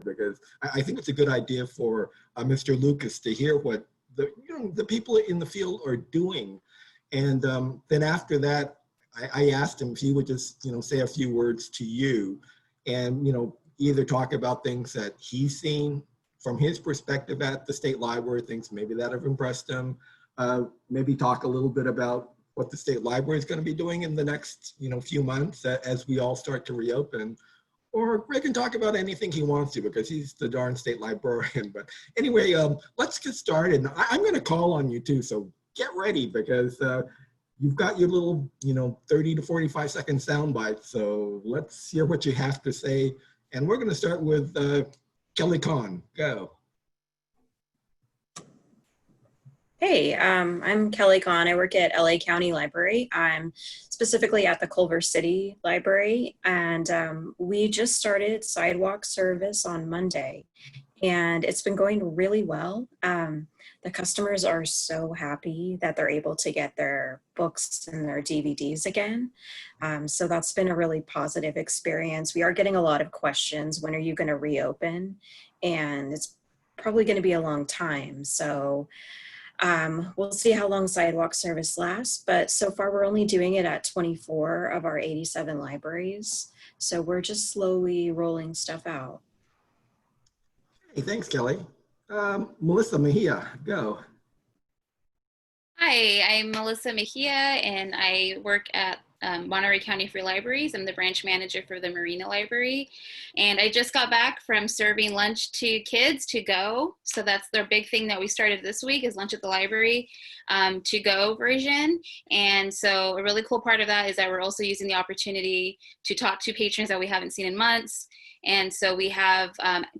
because I think it's a good idea for Mr. Lucas to hear what the people in the field are doing. And then after that, I asked him if he would just, say a few words to you and, either talk about things that he's seen from his perspective at the state library, things maybe that have impressed him, maybe talk a little bit about what the state library is going to be doing in the next, few months as we all start to reopen. Or Greg can talk about anything he wants to because he's the darn state librarian. But anyway, let's get started. I'm going to call on you too, so get ready because you've got your little, 30 to 45 second sound bite. So let's hear what you have to say. And we're going to start with Kelly Kahn. Go. Hey, I'm Kelly Kahn. I work at LA County Library. I'm specifically at the Culver City Library, and we just started sidewalk service on Monday, and it's been going really well. The customers are so happy that they're able to get their books and their DVDs again. So that's been a really positive experience. We are getting a lot of questions. When are you going to reopen? And it's probably going to be a long time. So we'll see how long sidewalk service lasts, but so far we're only doing it at 24 of our 87 libraries. So we're just slowly rolling stuff out. Hey, thanks, Kelly. Melissa Mejia, go. Hi, I'm Melissa Mejia, and I work at Monterey County Free Libraries. I'm the branch manager for the Marina Library. And I just got back from serving lunch to kids to go. So that's their big thing that we started this week is lunch at the library to go version. And so a really cool part of that is that we're also using the opportunity to talk to patrons that we haven't seen in months. And so we have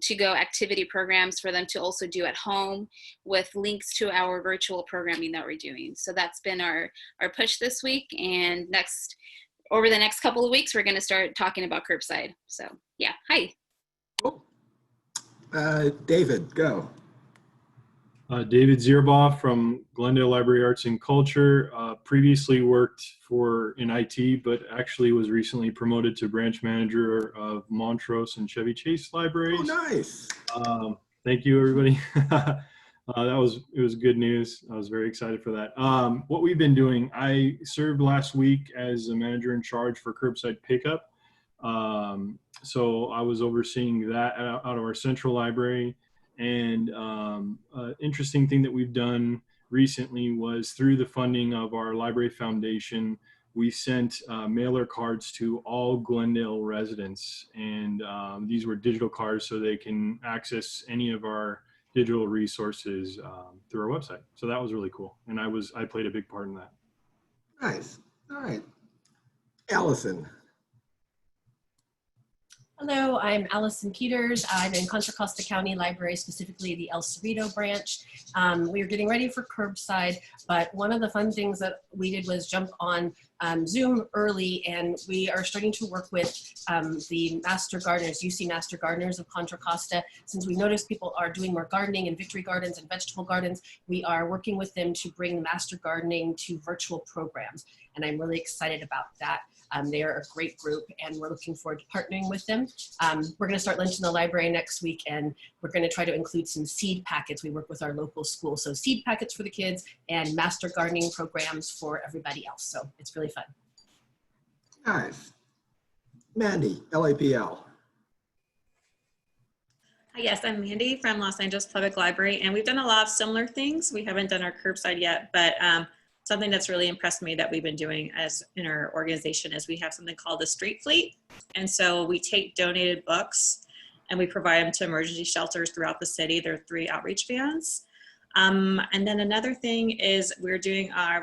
to-go activity programs for them to also do at home with links to our virtual programming that we're doing. So that's been our push this week. And over the next couple of weeks, we're going to start talking about curbside. So yeah, hi. Cool. David, go. David Zierbaugh from Glendale Library Arts and Culture. Previously worked in IT, but actually was recently promoted to branch manager of Montrose and Chevy Chase Libraries. Oh, nice. Thank you, everybody. It was good news. I was very excited for that. What we've been doing, I served last week as a manager in charge for curbside pickup. So I was overseeing that out of our central library. And interesting thing that we've done recently was through the funding of our library foundation, we sent mailer cards to all Glendale residents. And these were digital cards so they can access any of our digital resources through our website. So that was really cool. And I played a big part in that. Nice. All right. Allison. Hello, I'm Allison Peters. I'm in Contra Costa County Library, specifically the El Cerrito branch. We are getting ready for curbside, but one of the fun things that we did was jump on Zoom early, and we are starting to work with the Master Gardeners, UC Master Gardeners of Contra Costa. Since we noticed people are doing more gardening and victory gardens and vegetable gardens, we are working with them to bring master gardening to virtual programs, and I'm really excited about that. They are a great group, and we're looking forward to partnering with them. We're going to start lunch in the library next week, and we're going to try to include some seed packets. We work with our local school, so seed packets for the kids and master gardening programs for everybody else. So it's really fun. Nice. Mandy, LAPL. Hi, yes, I'm Mandy from Los Angeles Public Library, and we've done a lot of similar things. We haven't done our curbside yet, but something that's really impressed me that we've been doing in our organization is we have something called the Street Fleet. And so we take donated books and we provide them to emergency shelters throughout the city. There are 3 outreach vans. And then another thing is we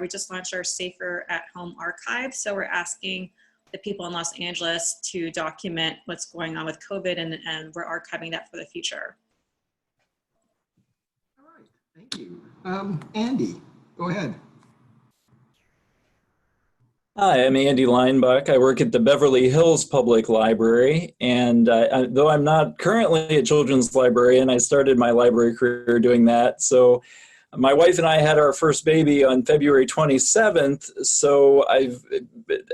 just launched our Safer at Home archive. So we're asking the people in Los Angeles to document what's going on with COVID, and we're archiving that for the future. All right, thank you. Andy, go ahead. Hi, I'm Andy Leinbach. I work at the Beverly Hills Public Library, and though I'm not currently a children's librarian, I started my library career doing that. So My wife and I had our first baby on February 27th, so I've,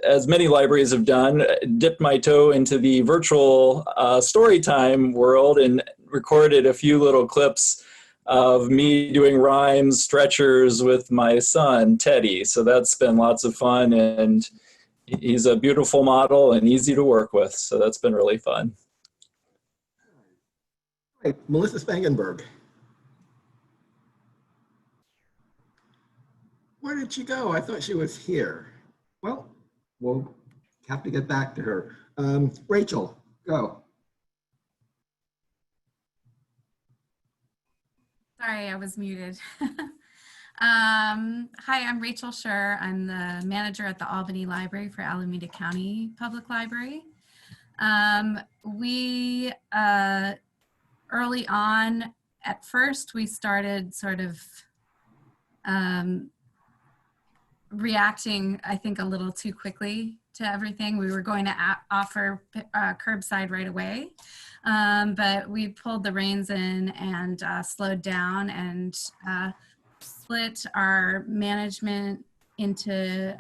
as many libraries have done, dipped my toe into the virtual story time world and recorded a few little clips of me doing rhymes, stretchers with my son, Teddy. So that's been lots of fun, and he's a beautiful model and easy to work with. So that's been really fun. Right, Melissa Spangenberg. Where did she go? I thought she was here. Well, we'll have to get back to her. Rachel, go. Sorry, I was muted. Hi, I'm Rachel Scher. I'm the manager at the Albany Library for Alameda County Public Library. We early on, at first, we started sort of reacting, I think, a little too quickly to everything. We were going to offer curbside right away, but we pulled the reins in and slowed down and split our management into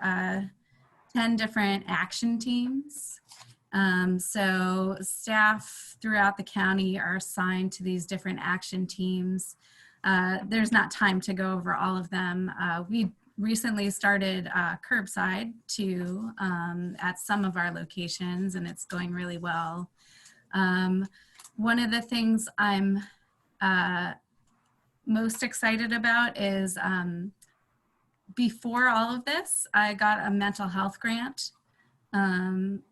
10 different action teams. So staff throughout the county are assigned to these different action teams. There's not time to go over all of them. We recently started curbside too at some of our locations, and it's going really well. One of the things I'm most excited about is before all of this, I got a mental health grant. And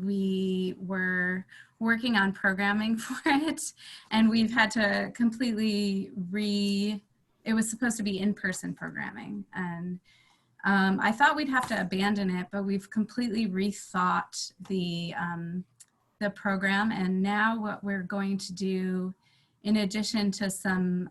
we were working on programming for it, and we've had to completely it was supposed to be in-person programming, and I thought we'd have to abandon it, but we've completely rethought the program. And now what we're going to do, in addition to some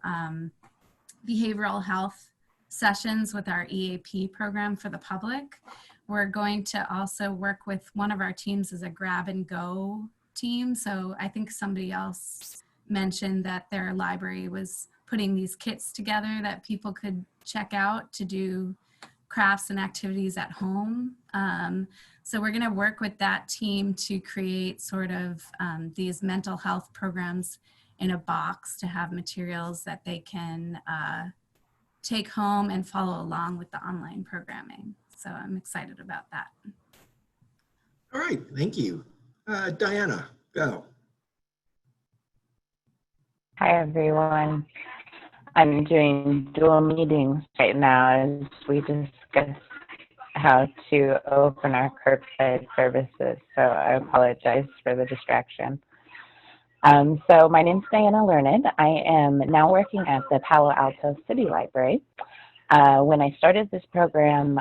behavioral health sessions with our EAP program for the public, we're going to also work with one of our teams as a grab and go team. So I think somebody else mentioned that their library was putting these kits together that people could check out to do crafts and activities at home. So we're going to work with that team to create sort of these mental health programs in a box to have materials that they can take home and follow along with the online programming. So I'm excited about that. All right, thank you. Diana, go. Hi, everyone. I'm doing dual meetings right now as we discuss how to open our curbside services. So I apologize for the distraction. So my name's Diana Learned. I am now working at the Palo Alto City Library. When I started this program,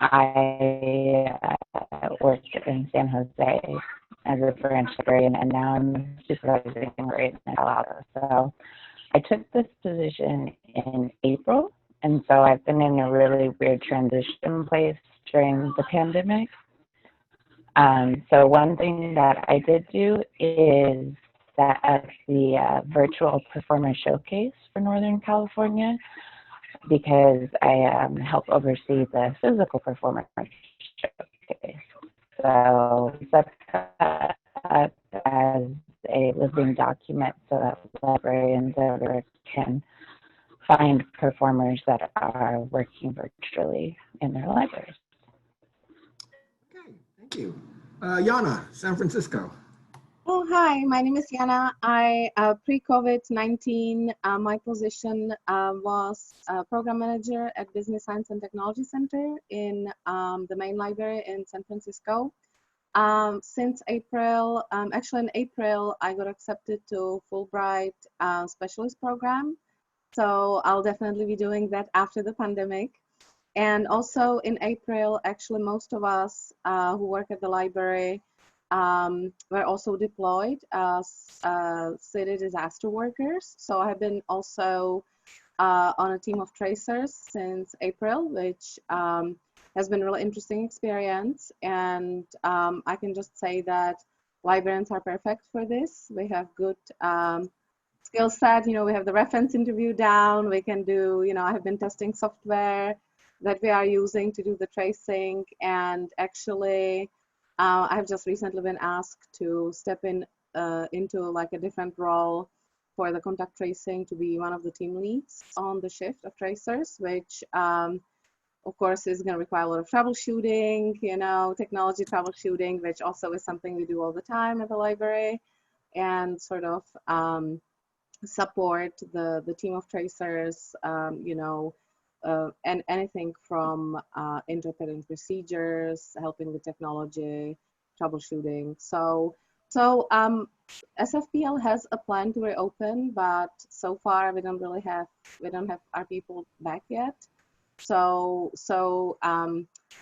I worked in San Jose as a branch librarian, and now I'm supervising right in Palo Alto. So I took this position in April, and so I've been in a really weird transition place during the pandemic. So one thing that I did do is that at the virtual performer showcase for Northern California, because I help oversee the physical performer showcase. So set that up as a living document so that librarians everywhere can find performers that are working virtually in their libraries. Okay, thank you. Yana, San Francisco. Oh, hi, my name is Yana. Pre-COVID-19, my position was program manager at Business Science and Technology Center in the main library in San Francisco. Since April, actually in April, I got accepted to Fulbright specialist program. So I'll definitely be doing that after the pandemic. And also in April, actually most of us who work at the library were also deployed as city disaster workers. So I have been also on a team of tracers since April, which has been a really interesting experience. And I can just say that librarians are perfect for this. We have good skill set. We have the reference interview down. We can do, I have been testing software that we are using to do the tracing. And actually, I've just recently been asked to step in into like a different role for the contact tracing, to be one of the team leads on the shift of tracers, which of course is going to require a lot of troubleshooting, technology troubleshooting, which also is something we do all the time at the library, and sort of support the team of tracers, and anything from interpreting procedures, helping with technology, troubleshooting. So SFPL has a plan to reopen, but so far we don't have our people back yet. So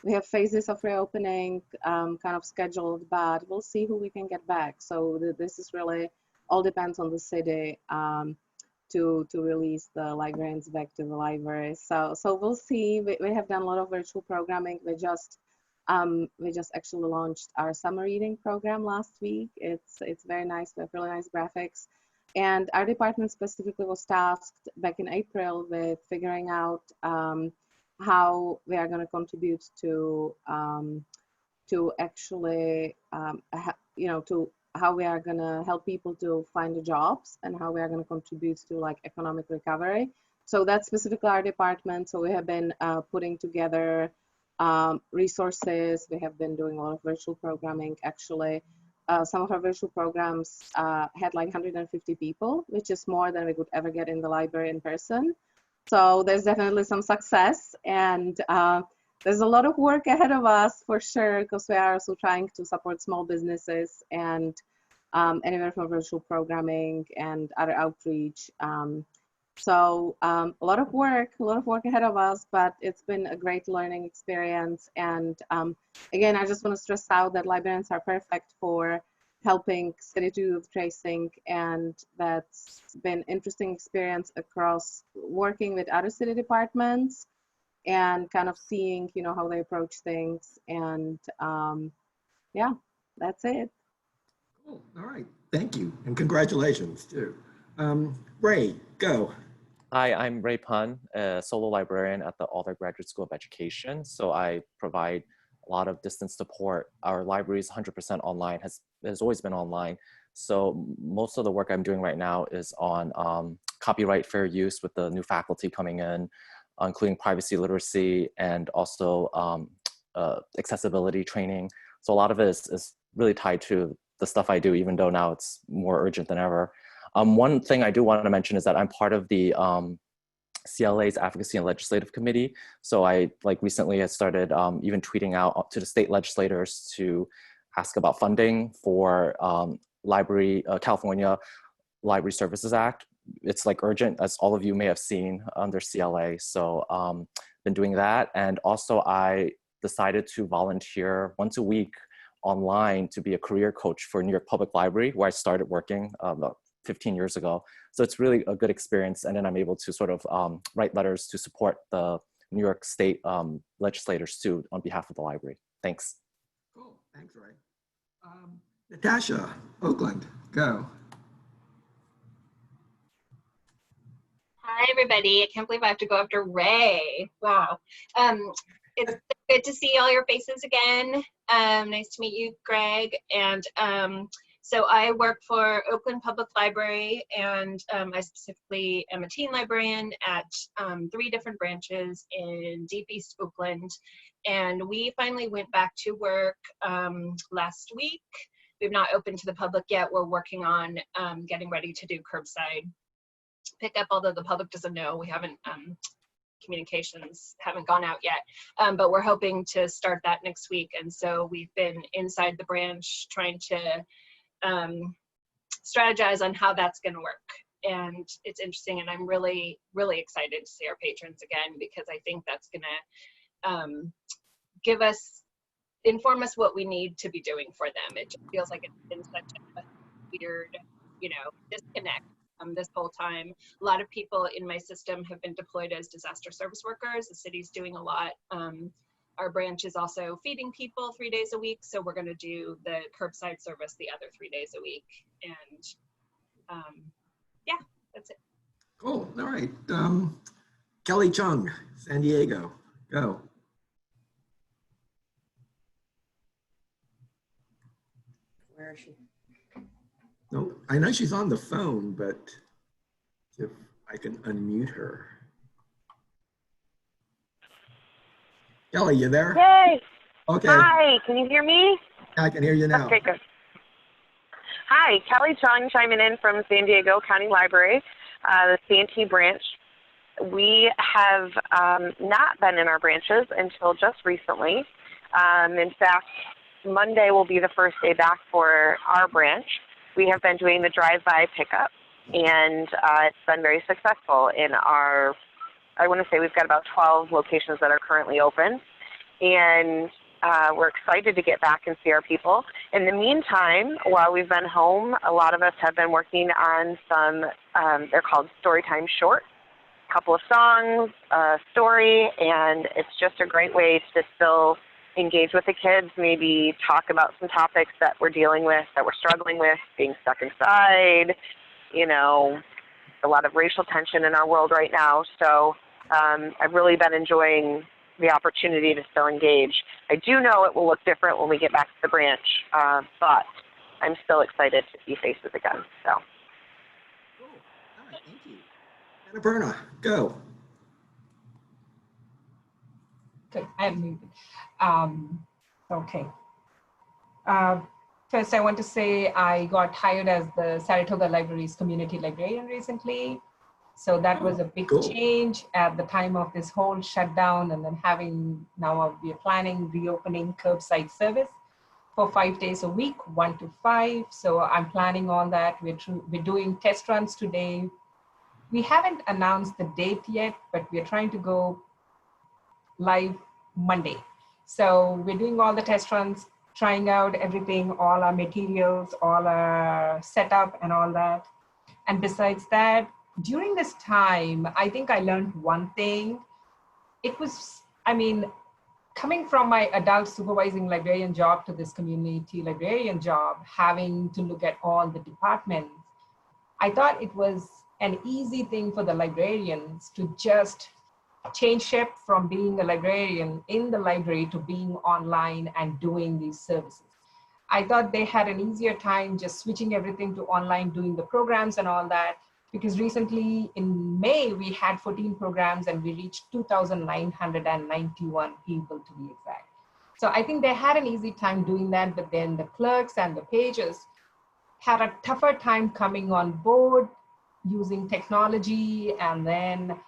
we have phases of reopening kind of scheduled, but we'll see who we can get back. So this is really all depends on the city to release the librarians back to the library. So we'll see. We have done a lot of virtual programming. We just actually launched our summer reading program last week. It's very nice. We have really nice graphics. And our department specifically was tasked back in April with figuring out how we are going to contribute to actually, to how we are going to help people to find the jobs, and how we are going to contribute to like economic recovery. So that's specifically our department. So we have been putting together resources. We have been doing a lot of virtual programming. Actually, some of our virtual programs had like 150 people, which is more than we could ever get in the library in person. So there's definitely some success, and there's a lot of work ahead of us for sure, because we are also trying to support small businesses and anywhere from virtual programming and other outreach. So a lot of work ahead of us, but it's been a great learning experience. And again, I just want to stress out that librarians are perfect for helping city to do tracing, and that's been interesting experience across working with other city departments and kind of seeing, how they approach things. And yeah, that's it. Cool. All right. Thank you. And congratulations too. Ray, go. Hi, I'm Ray Pun, a solo librarian at the Alder Graduate School of Education. So I provide a lot of distance support. Our library is 100% online, has always been online. So most of the work I'm doing right now is on copyright fair use with the new faculty coming in, including privacy literacy and also accessibility training. So a lot of it is really tied to the stuff I do, even though now it's more urgent than ever. One thing I do want to mention is that I'm part of the CLA's Advocacy and Legislative Committee. So I recently has started even tweeting out to the state legislators to ask about funding for California Library Services Act. It's urgent, as all of you may have seen under CLA. So been doing that. And also I decided to volunteer once a week online to be a career coach for New York Public Library, where I started working about 15 years ago. So it's really a good experience. And then I'm able to sort of write letters to support the New York State legislators too on behalf of the library. Thanks. Cool. Thanks, Ray. Natasha, Oakland, go. Hi, everybody. I can't believe I have to go after Ray. Wow. It's good to see all your faces again. Nice to meet you, Greg. And so I work for Oakland Public Library, and I specifically am a teen librarian at 3 different branches in Deep East Oakland. And we finally went back to work last week. We've not opened to the public yet. We're working on getting ready to do curbside pickup, although the public doesn't know. We haven't, communications haven't gone out yet, but we're hoping to start that next week. And so we've been inside the branch trying to strategize on how that's going to work. And it's interesting, and I'm really, really excited to see our patrons again, because I think that's going to inform us what we need to be doing for them. It just feels like it's been such a weird, disconnect this whole time. A lot of people in my system have been deployed as disaster service workers. The city's doing a lot our branch is also feeding people 3 days a week. So we're going to do the curbside service the other 3 days a week. And yeah, that's it. Cool. All right. Kelly Chung, San Diego, go. Where is she? No, I know she's on the phone, but if I can unmute her. Kelly, you there? Yay! Okay. Hi, can you hear me? I can hear you now. Okay, good. Hi, Kelly Chung chiming in from San Diego County Library, the CNT branch. We have not been in our branches until just recently. In fact, Monday will be the first day back for our branch. We have been doing the drive-by pickup, and it's been very successful in our, I want to say we've got about 12 locations that are currently open, and we're excited to get back and see our people. In the meantime, while we've been home, a lot of us have been working on some, they're called Storytime Short, a couple of songs, a story, and it's just a great way to still engage with the kids, maybe talk about some topics that we're dealing with, that we're struggling with, being stuck inside, you know, a lot of racial tension in our world right now. So I've really been enjoying the opportunity to still engage. I do know it will look different when we get back to the branch, but I'm still excited to see faces again. So. Cool. All right, thank you. Annapurna, go. Okay, I am muted. Okay. First, I want to say I got hired as the Saratoga Library's community librarian recently. So that was a big change at the time of this whole shutdown, and then now we are planning reopening curbside service for 5 days a week, 1 to 5. So I'm planning on that. We're doing test runs today. We haven't announced the date yet, but we're trying to go live Monday. So we're doing all the test runs, trying out everything, all our materials, all our setup and all that. And besides that, during this time, I think I learned one thing. It was, I mean, coming from my adult supervising librarian job to this community librarian job, having to look at all the departments, I thought it was an easy thing for the librarians to just change ship from being a librarian in the library to being online and doing these services. I thought they had an easier time just switching everything to online, doing the programs and all that, because recently in May, we had 14 programs and we reached 2,991 people to be exact. So I think they had an easy time doing that, but then the clerks and the pages had a tougher time coming on board using technology and then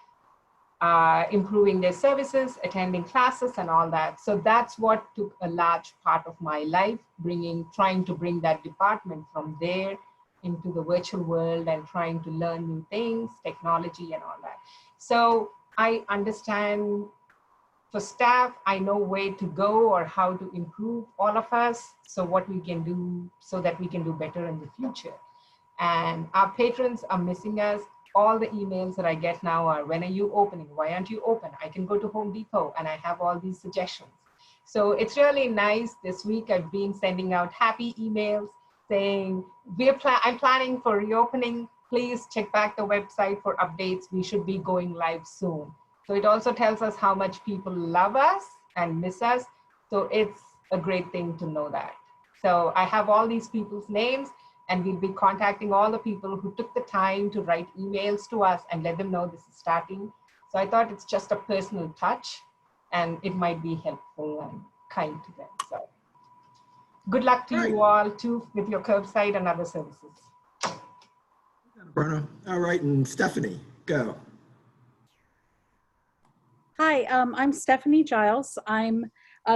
improving their services, attending classes and all that. So that's what took a large part of my life, trying to bring that department from there into the virtual world and trying to learn new things, technology and all that. So I understand for staff, I know where to go or how to improve all of us. So what we can do so that we can do better in the future. And our patrons are missing us. All the emails that I get now are, when are you opening? Why aren't you open? I can go to Home Depot and I have all these suggestions. So it's really nice. This week I've been sending out happy emails saying, I'm planning for reopening. Please check back the website for updates. We should be going live soon. So it also tells us how much people love us and miss us. So it's a great thing to know that. So I have all these people's names, and we'll be contacting all the people who took the time to write emails to us and let them know this is starting. So I thought it's just a personal touch and it might be helpful and kind to them. So good luck to you all too with your curbside and other services. Bruno. All right, and Stephanie, go. Hi, I'm Stephanie Giles. I'm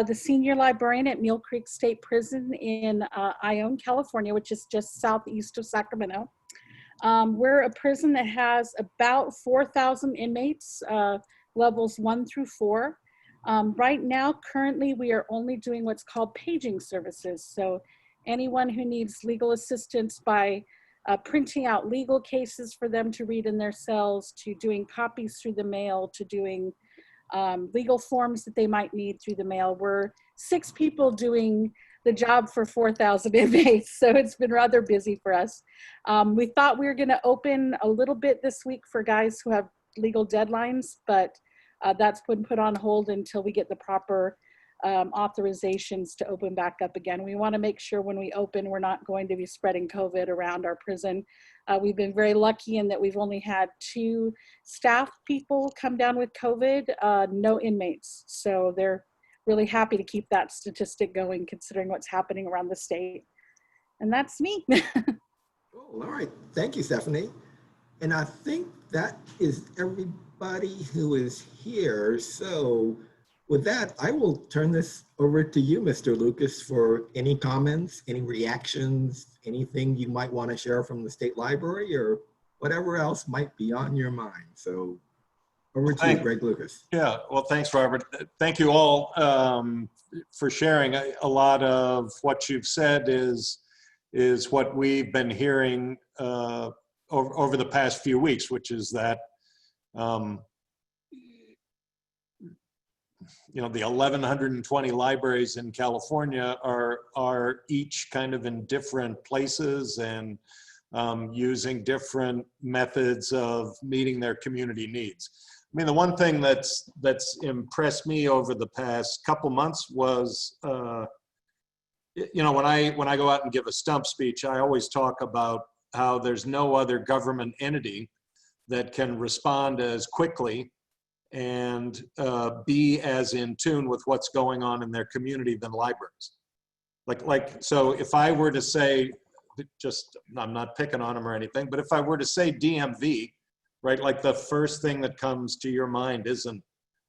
the senior librarian at Mule Creek State Prison in Ione, California, which is just southeast of Sacramento. We're a prison that has about 4,000 inmates, levels 1 through 4. Right now, currently, we are only doing what's called paging services. So anyone who needs legal assistance by printing out legal cases for them to read in their cells, to doing copies through the mail, to doing legal forms that they might need through the mail. We're 6 people doing the job for 4,000 inmates, so it's been rather busy for us. We thought we were going to open a little bit this week for guys who have legal deadlines, but that's been put on hold until we get the proper authorizations to open back up again. We want to make sure when we open, we're not going to be spreading COVID around our prison. We've been very lucky in that we've only had 2 staff people come down with COVID, no inmates. So they're really happy to keep that statistic going considering what's happening around the state. And that's me. All right, thank you, Stephanie. And I think that is everybody who is here. So with that, I will turn this over to you, Mr. Lucas, for any comments, any reactions, anything you might want to share from the State Library or whatever else might be on your mind. So over to you, Greg Lucas. Yeah, well, thanks, Robert. Thank you all for sharing. A lot of what you've said is what we've been hearing over the past few weeks, which is that you know, the 1,120 libraries in California are each kind of in different places and using different methods of meeting their community needs. I mean, the one thing that's impressed me over the past couple months was, you know, when I go out and give a stump speech, I always talk about how there's no other government entity that can respond as quickly and be as in tune with what's going on in their community than libraries. So if I were to say, just, I'm not picking on them or anything, but if I were to say DMV, right, like the first thing that comes to your mind isn't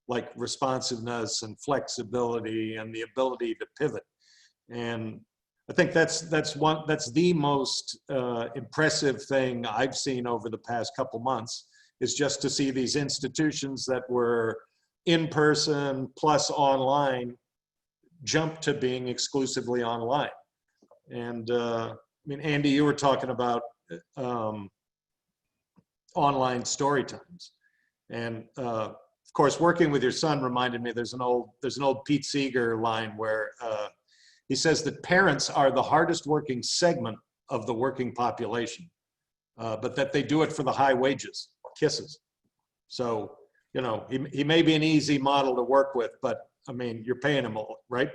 like responsiveness and flexibility and the ability to pivot. And I think that's the most impressive thing I've seen over the past couple months, is just to see these institutions that were in person plus online jump to being exclusively online. And I mean, Andy, you were talking about online story times, and of course, working with your son reminded me. There's an old Pete Seeger line where he says that parents are the hardest working segment of the working population, but that they do it for the high wages, kisses. So, you know, he may be an easy model to work with, but I mean, you're paying him all, right?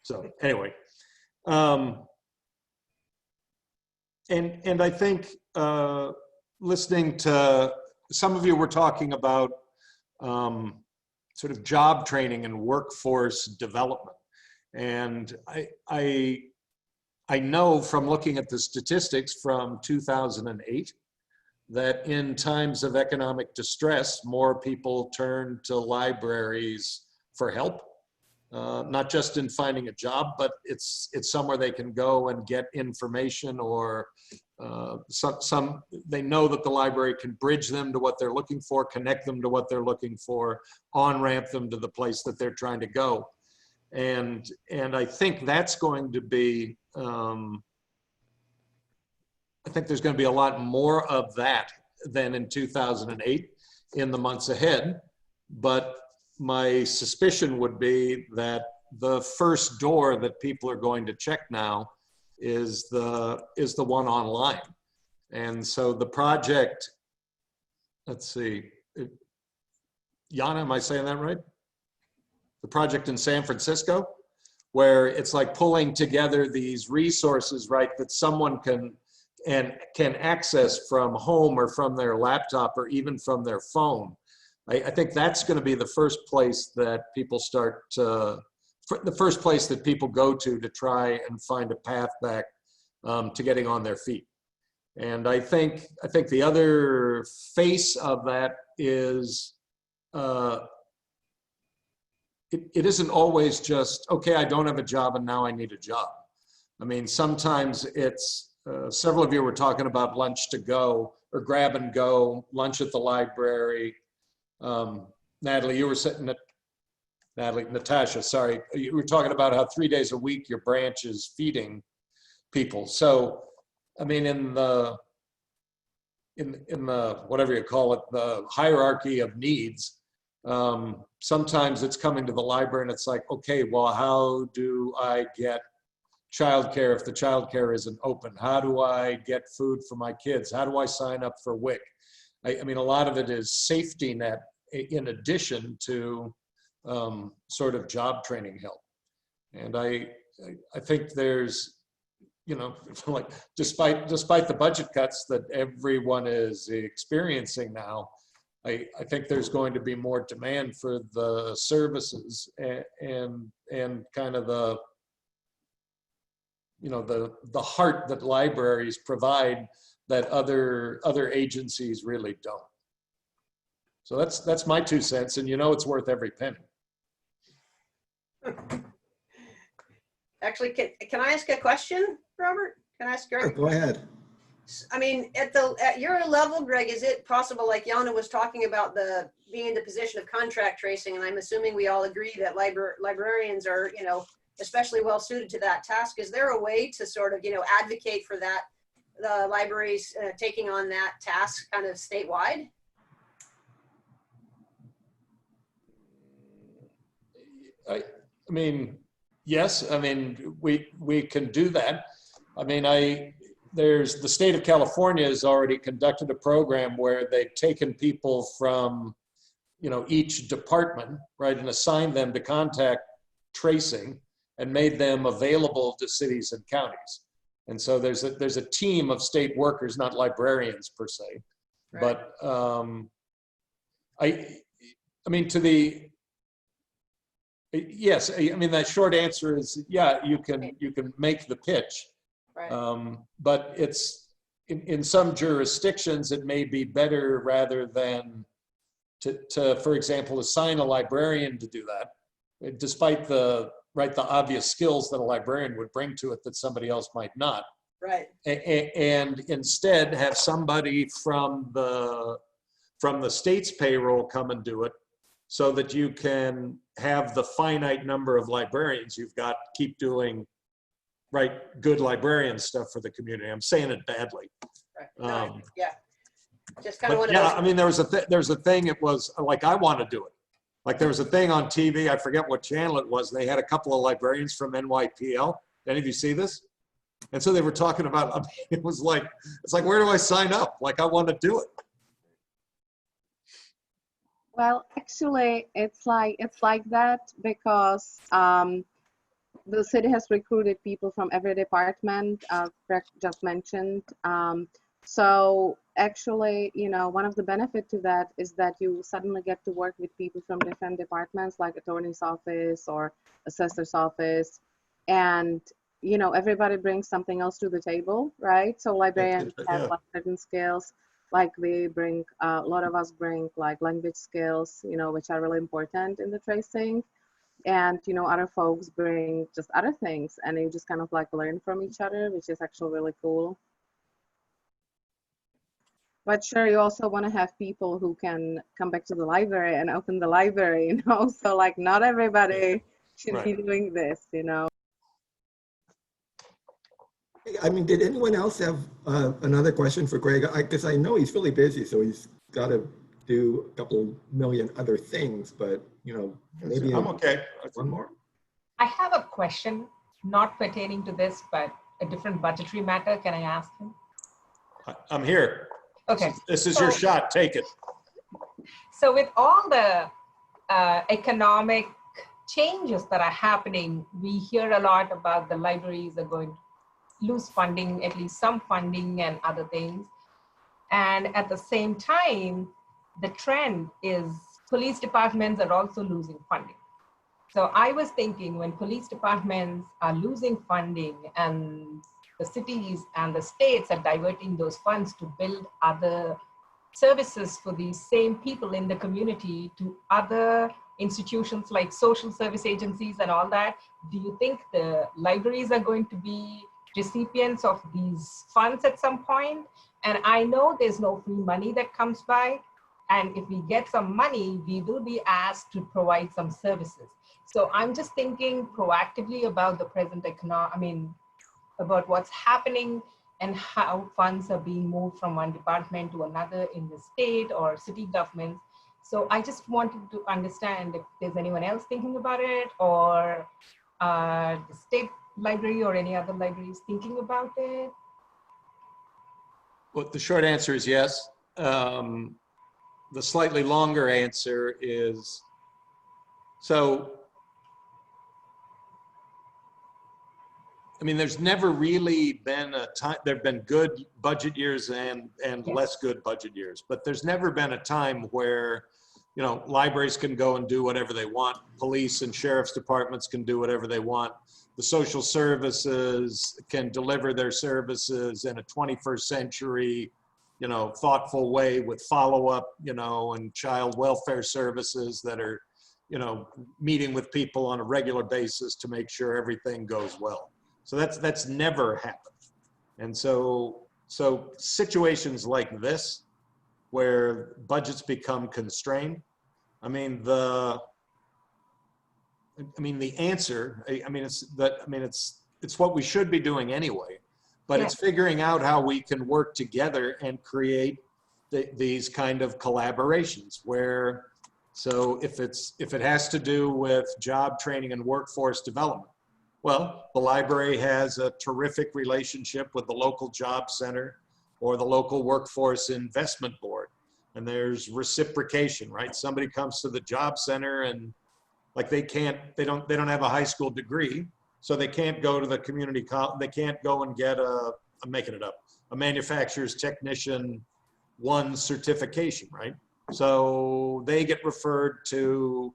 So anyway, and I think listening to some of you were talking about sort of job training and workforce development. And I know from looking at the statistics from 2008 that in times of economic distress, more people turn to libraries for help, not just in finding a job, but it's somewhere they can go and get information, or they know that the library can bridge them to what they're looking for, connect them to what they're looking for, on-ramp them to the place that they're trying to go. And I think that's going to be, I think there's going to be a lot more of that than in 2008 in the months ahead. But my suspicion would be that the first door that people are going to check now is the one online. And so the project, let's see, Yana, am I saying that right? The project in San Francisco, where it's like pulling together these resources, right, that someone can access from home or from their laptop or even from their phone. I think that's going to be the first place that people the first place that people go to try and find a path back to getting on their feet. And I think the other face of that is it isn't always just, okay, I don't have a job and now I need a job. I mean, sometimes it's, several of you were talking about lunch to go or grab and go, lunch at the library. Natalie, you were sitting at, Natasha, sorry. You were talking about how 3 days a week your branch is feeding people. So, I mean, in the whatever you call it, the hierarchy of needs, sometimes it's coming to the library and it's like, okay, well, how do I get childcare if the childcare isn't open? How do I get food for my kids? How do I sign up for WIC? I mean, a lot of it is safety net in addition to sort of job training help. And I think there's, you know, like despite the budget cuts that everyone is experiencing now, I think there's going to be more demand for the services and kind of the, you know, the heart that libraries provide that other agencies really don't. So that's my 2 cents, and you know it's worth every penny. Actually, can I ask a question, Robert? Can I ask Greg? Sure, go ahead. I mean, at your level, Greg, is it possible, like Yana was talking about, being in the position of contract tracing, and I'm assuming we all agree that librarians are, you know, especially well suited to that task. Is there a way to sort of, you know, advocate for that, the libraries taking on that task kind of statewide? I mean, yes, I mean, we can do that. I mean, there's the state of California has already conducted a program where they've taken people from, you know, each department, right, and assigned them to contact tracing and made them available to cities and counties. And so there's a team of state workers, not librarians per se, right. But I mean, yes, I mean, that short answer is, yeah, you can make the pitch. Right. But it's in some jurisdictions, it may be better rather than to, for example, assign a librarian to do that, despite the obvious skills that a librarian would bring to it that somebody else might not. Right. And instead have somebody from the state's payroll come and do it, so that you can have the finite number of librarians you've got keep doing good librarian stuff for the community. I'm saying it badly. Right. Yeah. Just kind of one of yeah, those. I mean, there's a thing, it was like, I want to do it. Like there was a thing on TV, I forget what channel it was. They had a couple of librarians from NYPL. Any of you see this? And so they were talking about, I mean, it's like, where do I sign up? Like, I want to do it. Well, actually, it's like that because the city has recruited people from every department. Greg just mentioned. So actually, you know, one of the benefits to that is that you suddenly get to work with people from different departments, like attorney's office or assessor's office, and you know, everybody brings something else to the table, right? So librarians have like certain skills. Like we bring, a lot of us bring like language skills, you know, which are really important in the tracing. And, you know, other folks bring just other things, and you just kind of like learn from each other, which is actually really cool. But sure, you also want to have people who can come back to the library and open the library, you know? So like not everybody should be doing this, you know? I mean, did anyone else have another question for Greg? Because I know he's really busy, so he's got to do a couple million other things, but you know, maybe I'm okay. One more. I have a question, not pertaining to this, but a different budgetary matter. Can I ask him? I'm here. Okay. This is your shot. Take it. So with all the economic changes that are happening, we hear a lot about the libraries are going to lose funding, at least some funding and other things. And at the same time, the trend is police departments are also losing funding. So I was thinking, when police departments are losing funding and the cities and the states are diverting those funds to build other services for these same people in the community to other institutions like social service agencies and all that, do you think the libraries are going to be recipients of these funds at some point? And I know there's no free money that comes by. And if we get some money, we will be asked to provide some services. So I'm just thinking proactively about the present about what's happening and how funds are being moved from one department to another in the state or city governments. So I just wanted to understand if there's anyone else thinking about it, or the state library or any other libraries thinking about it. Well, the short answer is yes. The slightly longer answer is, so, I mean, there's never really been a time, there've been good budget years and less good budget years, but there's never been a time where, you know, libraries can go and do whatever they want. Police and sheriff's departments can do whatever they want. The social services can deliver their services in a 21st century, you know, thoughtful way with follow-up, you know, and child welfare services that are, you know, meeting with people on a regular basis to make sure everything goes well. So that's never happened. And so situations like this, where budgets become constrained, I mean, the answer, it's what we should be doing anyway, but it's figuring out how we can work together and create these kind of collaborations where, so if it has to do with job training and workforce development, well, the library has a terrific relationship with the local job center or the local workforce investment board. And there's reciprocation, right? Somebody comes to the job center and like they don't have a high school degree, so they can't go to the community college, they can't go and get I'm making it up, a manufacturer's technician 1 certification, right? So they get referred to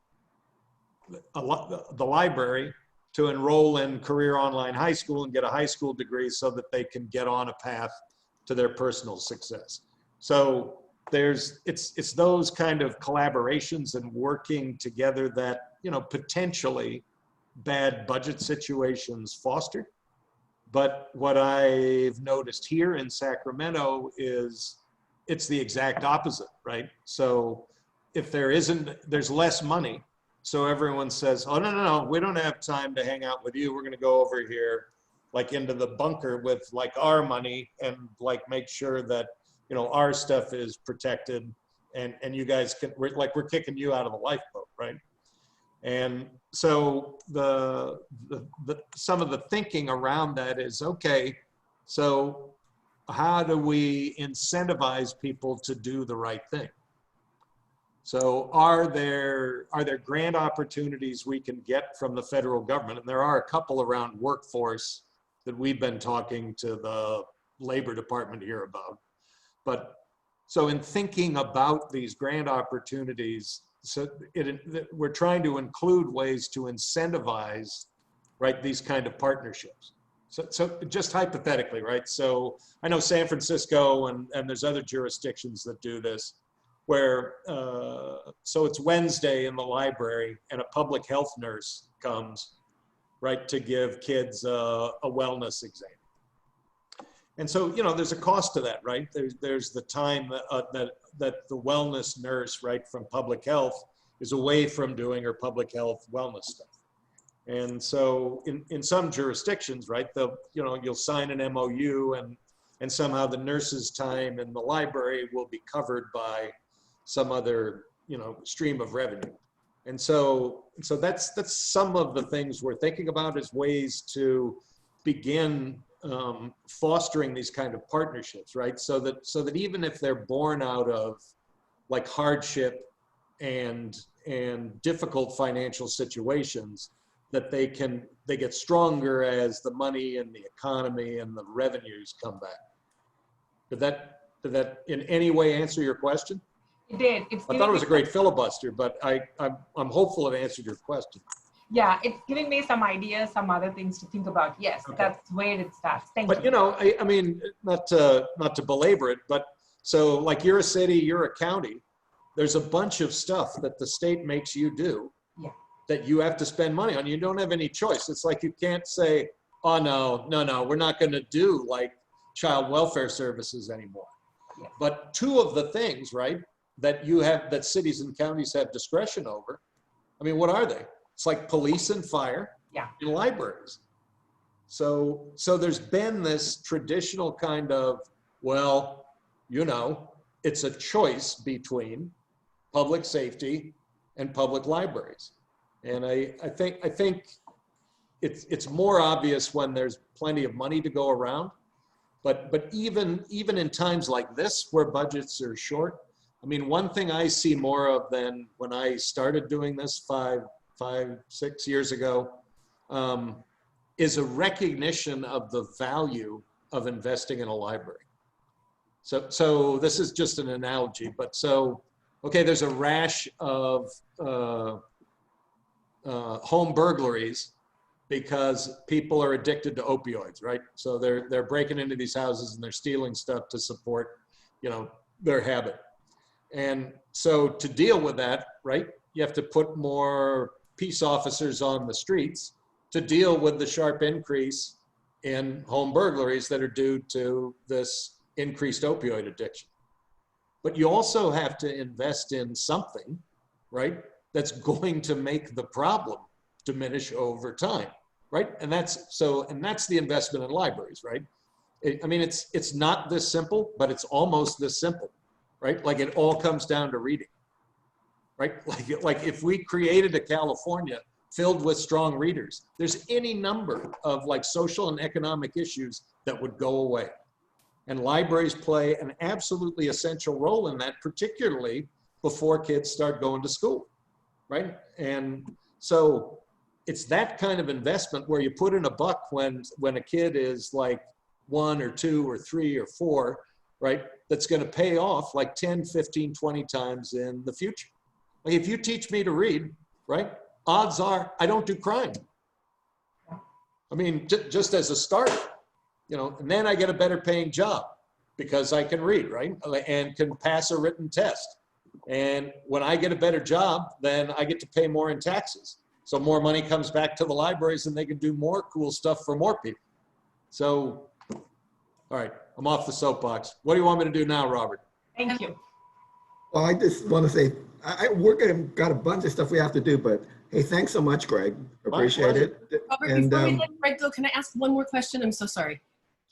the library to enroll in Career Online High School and get a high school degree so that they can get on a path to their personal success. So it's those kind of collaborations and working together that, you know, potentially bad budget situations foster. But what I've noticed here in Sacramento is it's the exact opposite, right? So if there's less money, so everyone says, oh, no, we don't have time to hang out with you. We're going to go over here, like into the bunker with like our money and like make sure that, you know, our stuff is protected and you guys can, we're kicking you out of the lifeboat, right? And so some of the thinking around that is, okay, so how do we incentivize people to do the right thing? So are there grant opportunities we can get from the federal government? And there are a couple around workforce that we've been talking to the Labor Department here about. But so in thinking about these grant opportunities, so we're trying to include ways to incentivize, right, these kind of partnerships. So just hypothetically, right? So I know San Francisco and there's other jurisdictions that do this, where, so it's Wednesday in the library and a public health nurse comes, right, to give kids a wellness exam. And so, you know, there's a cost to that, right? There's the time that the wellness nurse, right, from public health is away from doing her public health wellness stuff. And so in some jurisdictions, right, you'll sign an MOU and somehow the nurse's time in the library will be covered by some other, you know, stream of revenue. And so that's some of the things we're thinking about as ways to begin fostering these kind of partnerships, right? So that even if they're born out of like hardship and difficult financial situations, that they get stronger as the money and the economy and the revenues come back. Did that in any way answer your question? It did. I thought it was a great filibuster, but I'm hopeful it answered your question. Yeah, it's giving me some ideas, some other things to think about. Yes, okay. That's where it starts. Thank you. But you know, I mean, not to belabor it, but so like you're a city, you're a county. There's a bunch of stuff that the state makes you do that you have to spend money on. You don't have any choice. It's like you can't say, oh no, we're not going to do like child welfare services anymore. Yeah. But two of the things, right, that cities and counties have discretion over, I mean, what are they? It's like police and fire and libraries. So there's been this traditional kind of, well, you know, it's a choice between public safety, and public libraries. And I think it's more obvious when there's plenty of money to go around. But even in times like this where budgets are short, I mean, one thing I see more of than when I started doing this 6 years ago, is a recognition of the value of investing in a library. So this is just an analogy, but okay, there's a rash of home burglaries because people are addicted to opioids, right? So they're breaking into these houses and they're stealing stuff to support, their habit. And so to deal with that, right, you have to put more peace officers on the streets to deal with the sharp increase in home burglaries that are due to this increased opioid addiction. But you also have to invest in something, right, that's going to make the problem diminish over time, right? And that's the investment in libraries, right? I mean, it's not this simple, but it's almost this simple, right? Like it all comes down to reading, right? Like if we created a California filled with strong readers, there's any number of like social and economic issues that would go away. And libraries play an absolutely essential role in that, particularly before kids start going to school, right? And so it's that kind of investment where you put in a buck when a kid is like 1 or 2 or 3 or 4, right? That's going to pay off like 10, 15, 20 times in the future. Like if you teach me to read, right? Odds are I don't do crime. I mean, just as a start, and then I get a better paying job because I can read, right? And can pass a written test. And when I get a better job, then I get to pay more in taxes. So more money comes back to the libraries and they can do more cool stuff for more people. So, all right, I'm off the soapbox. What do you want me to do now, Robert? Thank you. Well, I just want to say, we're got a bunch of stuff we have to do, but hey, thanks so much, Greg. Appreciate it. Robert, And, before we let Greg go, can I ask one more question? I'm so sorry.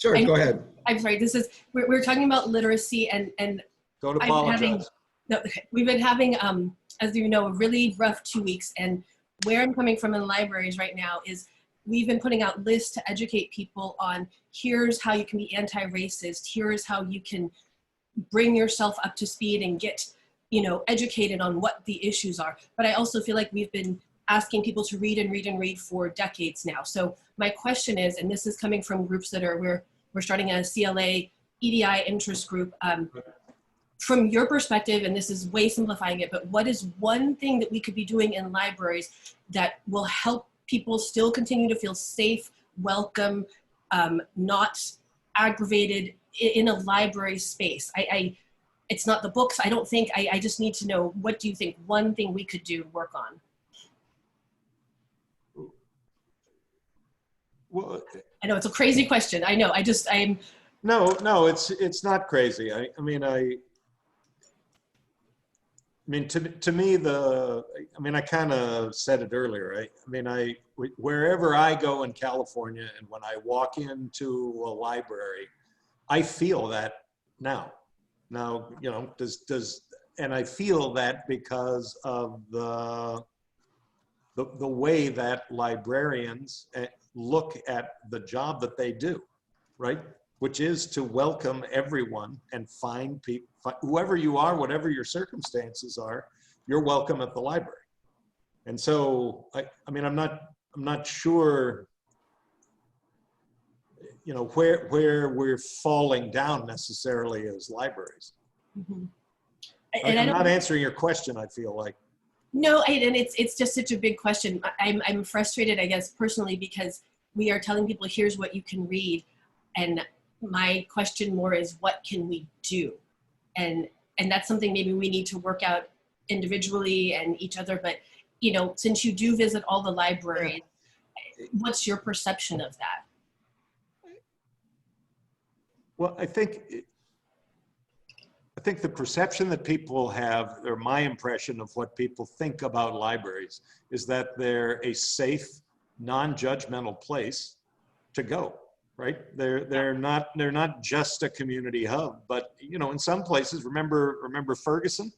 Sure, go ahead. I'm sorry. We're talking about literacy and don't apologize. We've been having, as you know, a really rough 2 weeks. And where I'm coming from in libraries right now is we've been putting out lists to educate people on here's how you can be anti-racist. Here's how you can bring yourself up to speed and get, educated on what the issues are. But I also feel like we've been asking people to read and read and read for decades now. So my question is, and this is coming from groups that we're starting a CLA EDI interest group. From your perspective, and this is way simplifying it, but what is one thing that we could be doing in libraries that will help people still continue to feel safe, welcome, not aggravated in a library space? It's not the books, I don't think. I just need to know, what do you think one thing we could do to work on? Well, I know it's a crazy question. I know. No, it's not crazy. I mean, to me, I kind of said it earlier. Wherever I go in California and when I walk into a library, I feel that now. Now, and I feel that because of the way that librarians look at the job that they do, right? Which is to welcome everyone and find people, whoever you are, whatever your circumstances are, you're welcome at the library. And so, I'm not sure, where we're falling down necessarily as libraries. Mm-hmm. I'm not answering your question, I feel like. No, and it's just such a big question. I'm frustrated, I guess, personally, because we are telling people, here's what you can read. And my question more is, what can we do? And that's something maybe we need to work out individually and each other. But, since you do visit all the libraries, what's your perception of that? Well, I think the perception that people have, or my impression of what people think about libraries, is that they're a safe, non-judgmental place to go, right? They're not just a community hub, but in some places, remember Ferguson,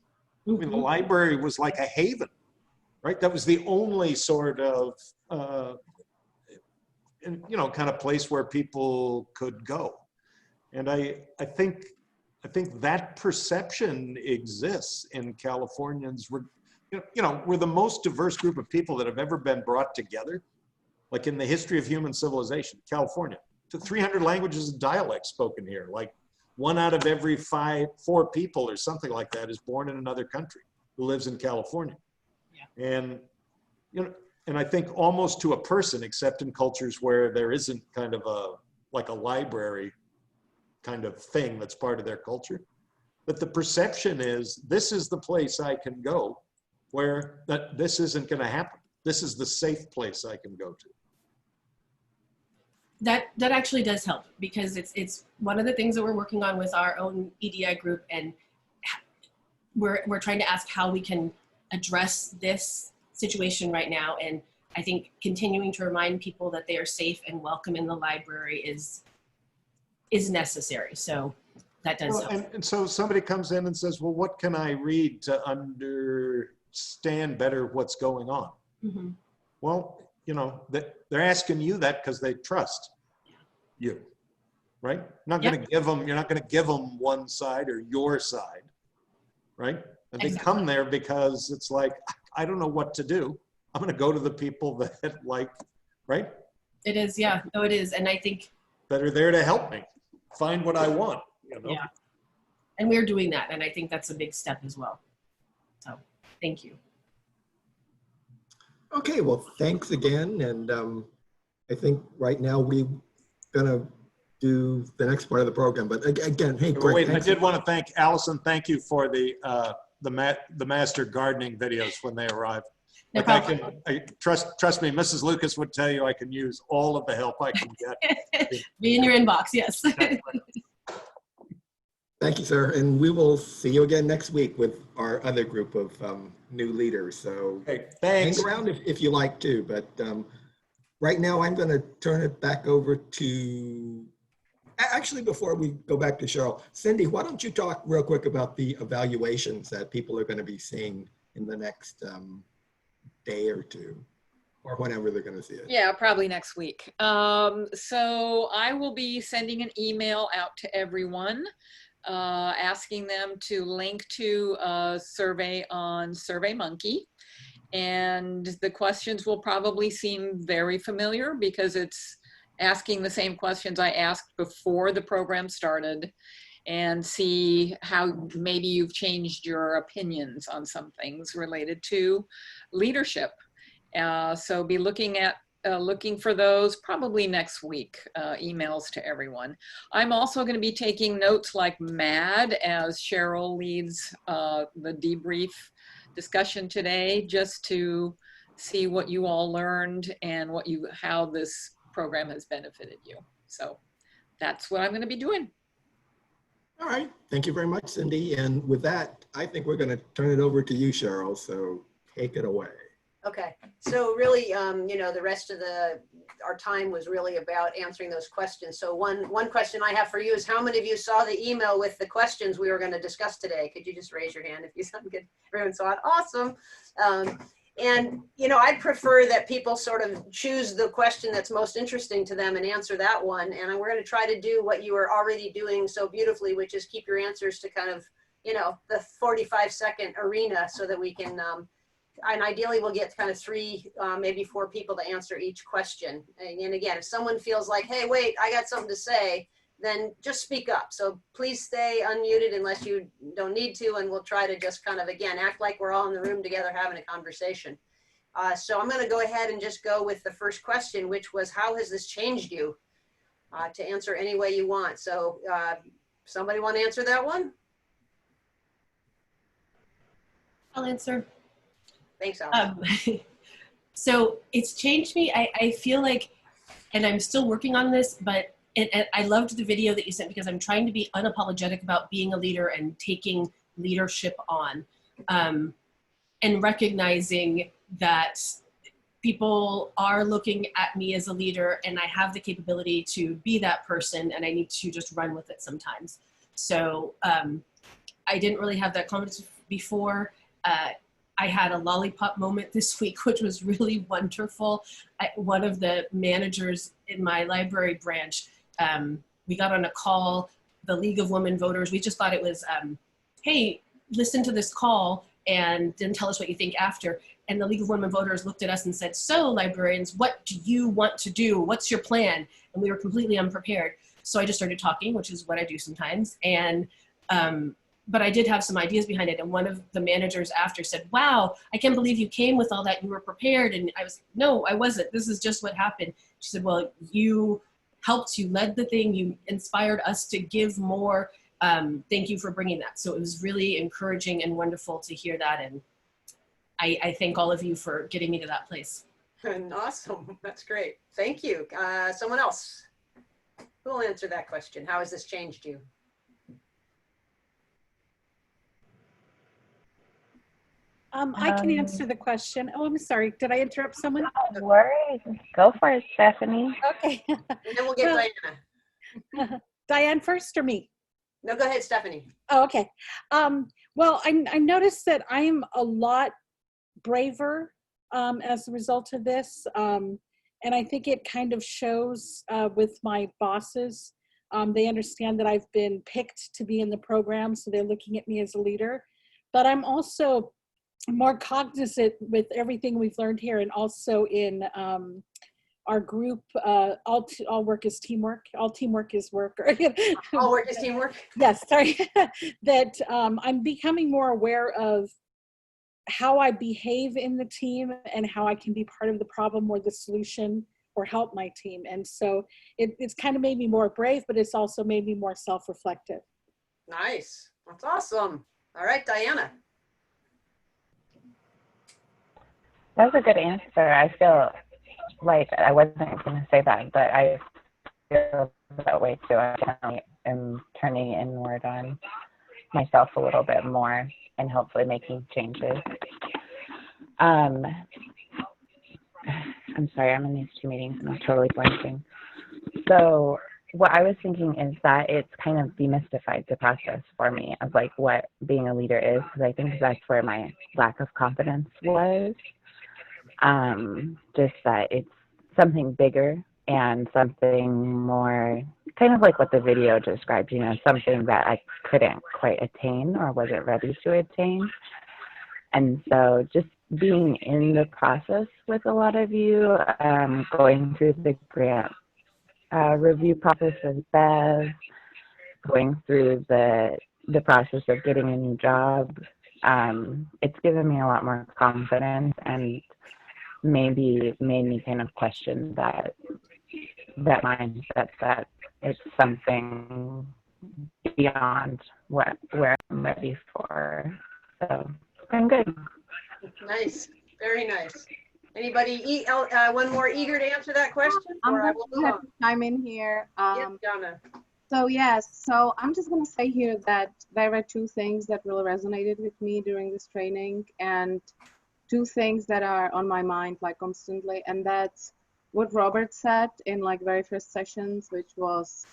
I mean, the library was like a haven, right? That was the only sort of, you know, kind of place where people could go. And I think that perception exists in Californians. We're the most diverse group of people that have ever been brought together, like in the history of human civilization. California, to 300 languages and dialects spoken here. Like 1 out of every 4 people or something like that is born in another country who lives in California. Yeah. And and I think almost to a person, except in cultures where there isn't kind of like a library kind of thing that's part of their culture, but the perception is this is the place I can go where this isn't going to happen. This is the safe place I can go to. That actually does help, because it's one of the things that we're working on with our own EDI group, and we're trying to ask how we can address this situation right now. And I think continuing to remind people that they are safe and welcome in the library is necessary. So that does help. And so somebody comes in and says, well, what can I read to understand better what's going on? Mm-hmm. Well, they're asking you that because they trust you, right? You're not going to give them one side or your side, right? And they come there because it's like, I don't know what to do. I'm going to go to the people that right? It is, yeah. No, it is. And I think that are there to help me find what I want. Yeah. And we're doing that. And I think that's a big step as well. So thank you. Okay, well, thanks again. And I think right now we're going to do the next part of the program. But again, hey, Greg. Wait, I did want to thank Allison. Thank you for the master gardening videos when they arrive. No problem. Trust me, Mrs. Lucas would tell you I can use all of the help I can get. Be in your inbox, yes. Thank you, sir. And we will see you again next week with our other group of new leaders. So thanks. Hang around if you like to. But right now I'm going to turn it back over to, actually, before we go back to Cheryl, Cindy, why don't you talk real quick about the evaluations that people are going to be seeing in the next day or two, or whenever they're going to see it. Yeah, probably next week. So I will be sending an email out to everyone asking them to link to a survey on SurveyMonkey. And the questions will probably seem very familiar because it's asking the same questions I asked before the program started, and see how maybe you've changed your opinions on some things related to leadership. So be looking for those probably next week, emails to everyone. I'm also going to be taking notes like mad as Cheryl leads the debrief discussion today, just to see what you all learned and how this program has benefited you. So that's what I'm going to be doing. All right. Thank you very much, Cindy. And with that, I think we're going to turn it over to you, Cheryl. So take it away. Okay. So really, the rest of our time was really about answering those questions. So one question I have for you is, how many of you saw the email with the questions we were going to discuss today? Could you just raise your hand if you saw it? Everyone saw it. Awesome. And I prefer that people sort of choose the question that's most interesting to them and answer that one. And we're going to try to do what you are already doing so beautifully, which is keep your answers to kind of, the 45-second arena, so that we can, and ideally we'll get kind of 3, maybe 4 people to answer each question. And again, if someone feels like, hey, wait, I got something to say, then just speak up. So please stay unmuted unless you don't need to, and we'll try to just kind of, again, act like we're all in the room together having a conversation. So I'm going to go ahead and just go with the first question, which was, how has this changed you? To answer any way you want. So somebody want to answer that one? I'll answer. Thanks, Alex. So it's changed me. I feel like, and I'm still working on this, but and I loved the video that you sent, because I'm trying to be unapologetic about being a leader and taking leadership on, and recognizing that people are looking at me as a leader, and I have the capability to be that person, and I need to just run with it sometimes. So I didn't really have that before. I had a lollipop moment this week, which was really wonderful. One of the managers in my library branch, we got on a call, the League of Women Voters. We just thought it was, hey, listen to this call and then tell us what you think after. And the League of Women Voters looked at us and said, so librarians, what do you want to do? What's your plan? And we were completely unprepared. So I just started talking, which is what I do sometimes. And but I did have some ideas behind it. And one of the managers after said, wow, I can't believe you came with all that. You were prepared. And I was, no, I wasn't. This is just what happened. She said, well, you helped, you led the thing. You inspired us to give more. Thank you for bringing that. So it was really encouraging and wonderful to hear that. And I thank all of you for getting me to that place. And awesome. That's great. Thank you. Someone else. Who will answer that question? How has this changed you? I can answer the question. Oh, I'm sorry. Did I interrupt someone? No worries. Go for it, Stephanie. Okay. And then we'll get Diana. Diane first or me? No, go ahead, Stephanie. Oh, okay. Well, I noticed that I am a lot braver as a result of this. And I think it kind of shows with my bosses. They understand that I've been picked to be in the program, so they're looking at me as a leader. But I'm also more cognizant with everything we've learned here, and also in our group, all work is teamwork. All teamwork is work. All work is teamwork? Yes, sorry. That I'm becoming more aware of how I behave in the team and how I can be part of the problem or the solution or help my team. And so it's kind of made me more brave, but it's also made me more self-reflective. Nice. That's awesome. All right, Diana. That was a good answer. I feel like I wasn't going to say that, but I feel that way too. I definitely am turning inward on myself a little bit more and hopefully making changes. I'm sorry, I'm in these two meetings and I'm totally blanking. So what I was thinking is that it's kind of demystified the process for me of like what being a leader is, because I think that's where my lack of confidence was. Just that it's something bigger and something more kind of like what the video described, something that I couldn't quite attain or wasn't ready to attain. And so just being in the process with a lot of you, going through the grant review process with Bev, going through the process of getting a new job, it's given me a lot more confidence and maybe made me kind of question that mindset that it's something beyond where I'm ready for. So I'm good. Nice. Very nice. Anybody, one more eager to answer that question? I'm Or I going will to move have on. to chime in here. Yes, Donna. So yes, so I'm just going to say here that there were two things that really resonated with me during this training, and two things that are on my mind like constantly, and that's what Robert said in like very first sessions, which was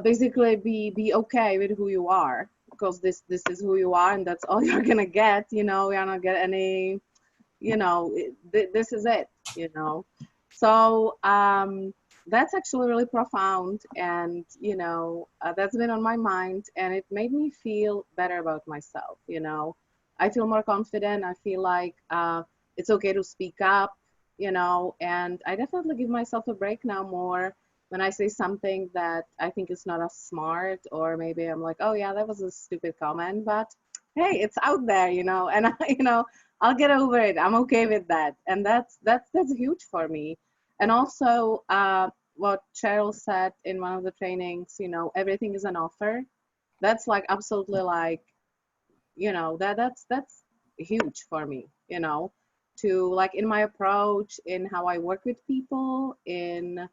basically be okay with who you are, because this is who you are and that's all you're gonna get. You're not gonna get any, this is it. So that's actually really profound, and that's been on my mind, and it made me feel better about myself. I feel more confident. I feel like it's okay to speak up, and I definitely give myself a break now more when I say something that I think is not as smart, or maybe I'm like, oh yeah, that was a stupid comment, but hey, it's out there, and I'll get over it. I'm okay with that, and that's huge for me. And also, what Cheryl said in one of the trainings, everything is an offer. That's like absolutely like, that's huge for me, to like in my approach, in how I work with people, in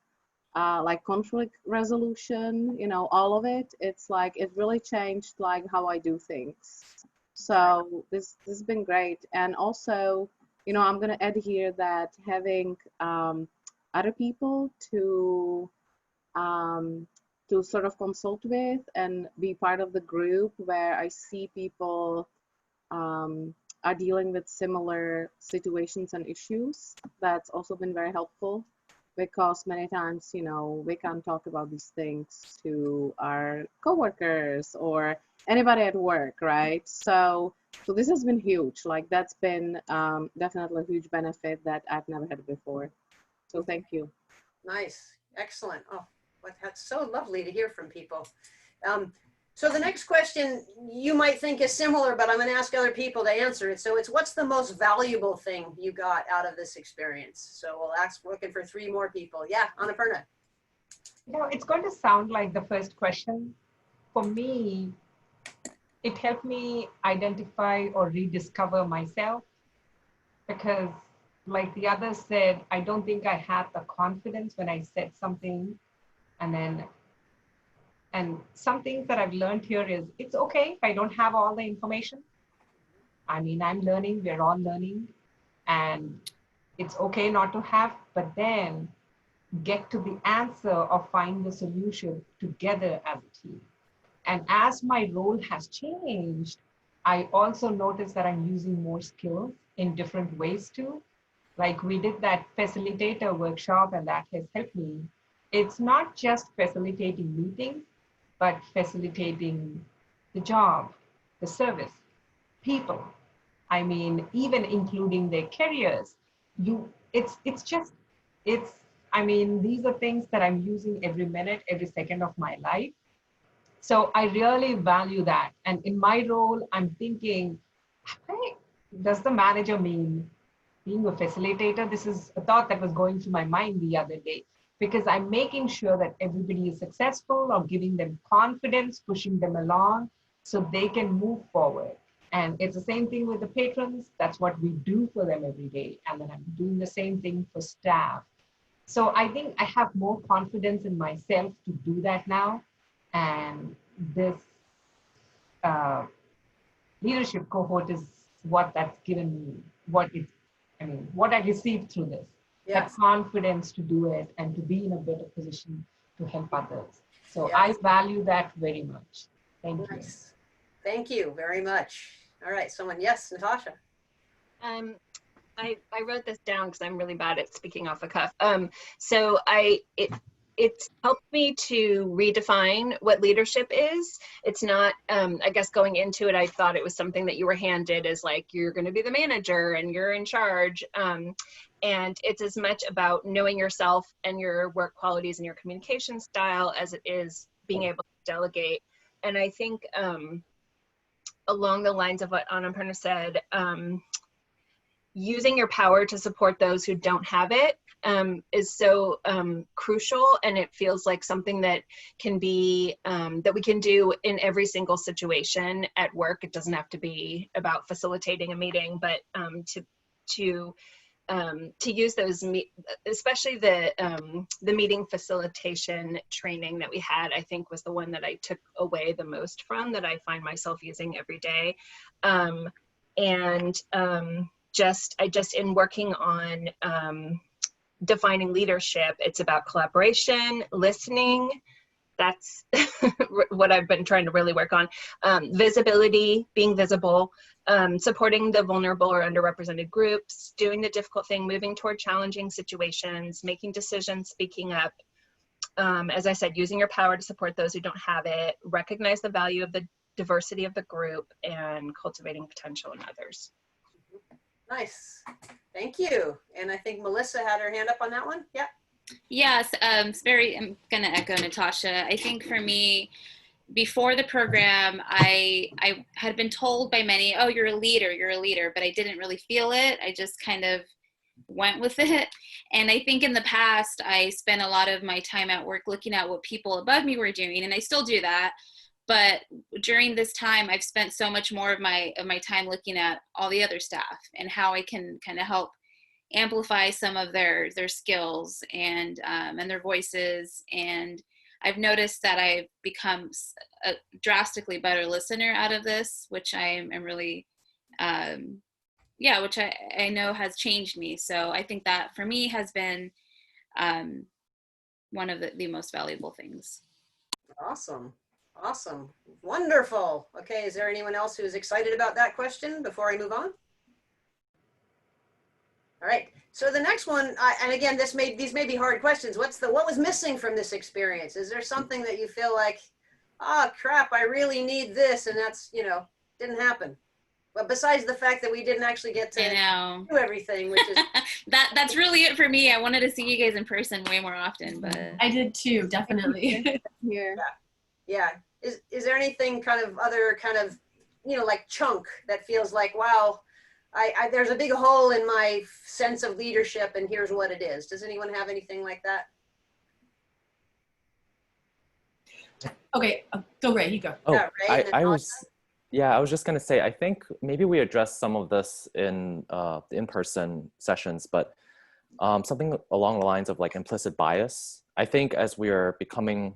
like conflict resolution, all of it. It's like it really changed like how I do things. So this has been great. And also, I'm gonna add here that having other people to sort of consult with and be part of the group where I see people are dealing with similar situations and issues. That's also been very helpful because many times, you know, we can't talk about these things to our coworkers or anybody at work, right? So this has been huge. Like that's been definitely a huge benefit that I've never had before. So thank you. Nice, excellent. Oh, that's so lovely to hear from people. So the next question you might think is similar, but I'm going to ask other people to answer it. So it's, what's the most valuable thing you got out of this experience? So we'll ask, looking for 3 more people. Yeah, Annapurna. You know, it's going to sound like the first question. For me, it helped me identify or rediscover myself because, like the others said, I don't think I had the confidence when I said something. And some things that I've learned here is it's okay if I don't have all the information. I mean, I'm learning, we're all learning, and it's okay not to have, but then get to the answer or find the solution together as a team. And as my role has changed, I also noticed that I'm using more skills in different ways too. Like we did that facilitator workshop and that has helped me. It's not just facilitating meetings, but facilitating the job, the service, people. I mean, even including their careers. I mean, these are things that I'm using every minute, every second of my life. So I really value that. And in my role, I'm thinking, hey, does the manager mean being a facilitator? This is a thought that was going through my mind the other day, because I'm making sure that everybody is successful or giving them confidence, pushing them along so they can move forward. And it's the same thing with the patrons. That's what we do for them every day. And then I'm doing the same thing for staff. So I think I have more confidence in myself to do that now. And this leadership cohort is what that's given me, what I received through this. Yes. That confidence to do it and to be in a better position to help others. So Yes. I value that very much. Thank you. Thank you very much. All right, someone, yes, Natasha. I wrote this down because I'm really bad at speaking off the cuff. So it's helped me to redefine what leadership is. It's not, I guess going into it, I thought it was something that you were handed as like, you're going to be the manager and you're in charge. And it's as much about knowing yourself and your work qualities and your communication style as it is being able to delegate. And I think along the lines of what Annapurna said, using your power to support those who don't have it is so crucial, and it feels like something that can be that we can do in every single situation at work. It doesn't have to be about facilitating a meeting, but to use those, especially the meeting facilitation training that we had, I think was the one that I took away the most from, that I find myself using every day. Just in working on defining leadership, it's about collaboration, listening. That's what I've been trying to really work on. Visibility, being visible, supporting the vulnerable or underrepresented groups, doing the difficult thing, moving toward challenging situations, making decisions, speaking up. As I said, using your power to support those who don't have it, recognize the value of the diversity of the group, and cultivating potential in others. Nice, thank you. And I think Melissa had her hand up on that one. Yep. Yes, I'm going to echo Natasha. I think for me, before the program, I had been told by many, oh, you're a leader, but I didn't really feel it. I just kind of went with it. And I think in the past, I spent a lot of my time at work looking at what people above me were doing, and I still do that. But during this time, I've spent so much more of my time looking at all the other staff and how I can kind of help amplify some of their skills and their voices. And I've noticed that I've become a drastically better listener out of this, which I am really, which I know has changed me. So I think that for me has been one of the most valuable things. Awesome. Awesome. Wonderful. Okay, is there anyone else who's excited about that question before I move on? All right. So the next one, and again, these may be hard questions. What was missing from this experience? Is there something that you feel like, oh crap, I really need this, and that's, didn't happen? But besides the fact that we didn't actually get to do everything, which is that's really it for me. I wanted to see you guys in person way more often, but I did too, definitely. Yeah. Is there anything other like chunk that feels like, wow, there's a big hole in my sense of leadership, and here's what it is. Does anyone have anything like that? Okay, go Ray, you go. Oh, Yeah, Ray, and then I was just going to say, I think maybe we addressed some of this in the in-person sessions, but something along the lines of like implicit bias. I think as we are becoming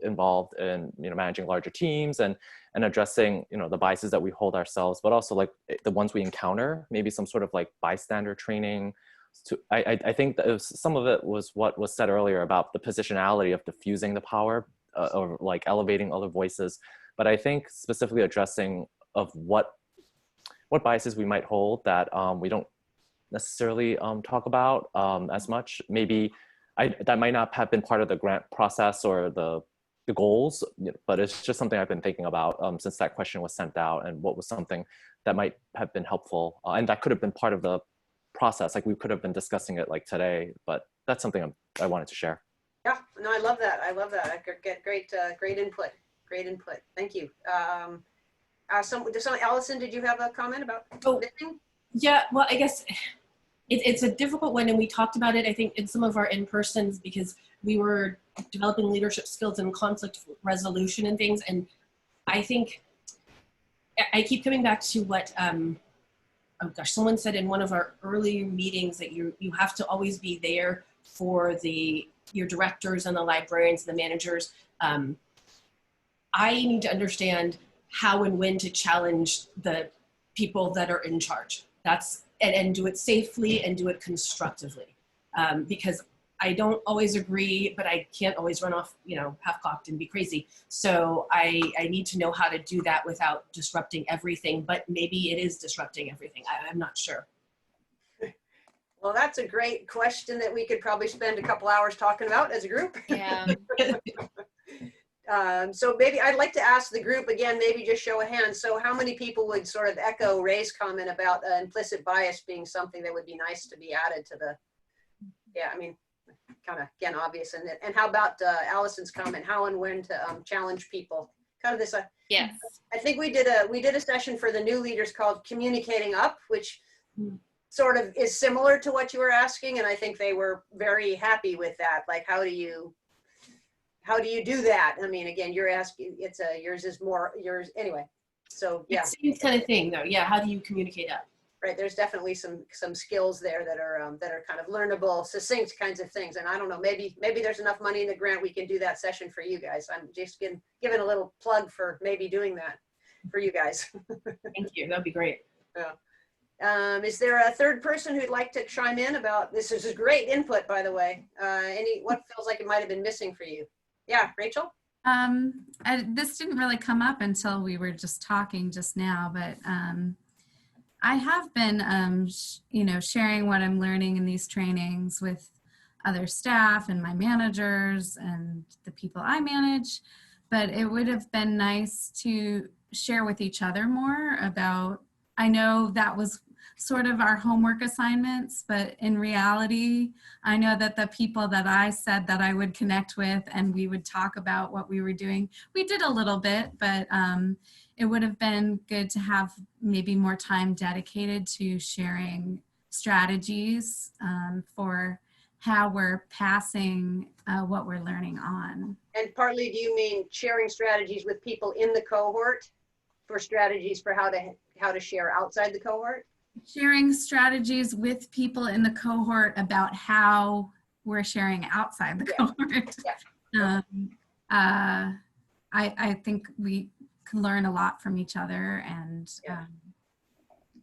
involved in managing larger teams and addressing the biases that we hold ourselves, but also like the ones we encounter, maybe some sort of like bystander training. I think that some of it was what was said earlier about the positionality of diffusing the power or like elevating other voices. But I think specifically addressing of what biases we might hold that we don't necessarily talk about as much. Maybe that might not have been part of the grant process or the goals, but it's just something I've been thinking about since that question was sent out, and what was something that might have been helpful, and that could have been part of the process. Like we could have been discussing it like today, but that's something I wanted to share. Yeah, no, I love that. I get great input. Great input. Thank you. Allison, did you have a comment about missing? Yeah, well, I guess it's a difficult one, and we talked about it, I think, in some of our in-persons, because we were developing leadership skills and conflict resolution and things. And I think I keep coming back to what, someone said in one of our early meetings that you have to always be there for your directors and the librarians and the managers. I need to understand how and when to challenge the people that are in charge. And do it safely and do it constructively. Because I don't always agree, but I can't always run off, half-cocked and be crazy. So I need to know how to do that without disrupting everything, but maybe it is disrupting everything. I'm not sure. Well, that's a great question that we could probably spend a couple hours talking about as a group. Yeah. So maybe I'd like to ask the group again, maybe just show of hands. So how many people would sort of echo Ray's comment about implicit bias being something that would be nice to be added to the, kind of, again, obvious. And how about Allison's comment, how and when to challenge people? Kind of this, yes. I think we did a session for the new leaders called Communicating Up, which sort of is similar to what you were asking. And I think they were very happy with that. Like, how do you do that? I mean, again, you're asking, yours is more, anyway. So yeah. Same kind of thing though. Yeah. How do you communicate up? Right. There's definitely some skills there that are kind of learnable, succinct kinds of things. And I don't know, maybe there's enough money in the grant, we can do that session for you guys. I'm just giving a little plug for maybe doing that for you guys. Thank you. That'd be great. Yeah. Is there a third person who'd like to chime in about this? Is great input, by the way. What feels like it might have been missing for you? Yeah, Rachel? This didn't really come up until we were just talking just now, but I have been, sharing what I'm learning in these trainings with other staff and my managers and the people I manage, but it would have been nice to share with each other more about, I know that was sort of our homework assignments, but in reality, I know that the people that I said that I would connect with and we would talk about what we were doing, we did a little bit, but it would have been good to have maybe more time dedicated to sharing strategies for how we're passing what we're learning on. And partly, do you mean sharing strategies with people in the cohort for strategies for how to share outside the cohort? Sharing strategies with people in the cohort about how we're sharing outside the cohort. Yeah. I think we can learn a lot from each other, and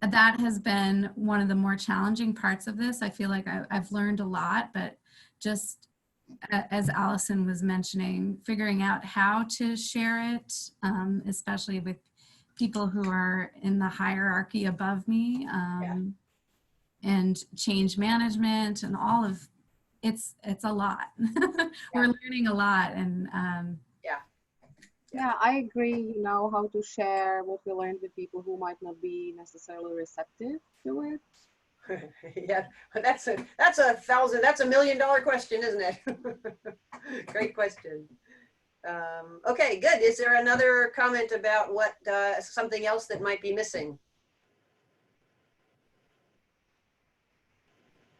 that has been one of the more challenging parts of this. I feel like I've learned a lot, but just as Allison was mentioning, figuring out how to share it, especially with people who are in the hierarchy above me, and change management and all of it's a lot. We're learning a lot, and yeah, I agree. You know how to share what we learned with people who might not be necessarily receptive to it. Yeah, that's a $1 million question, isn't it? Great question. Okay, good. Is there another comment about what something else that might be missing?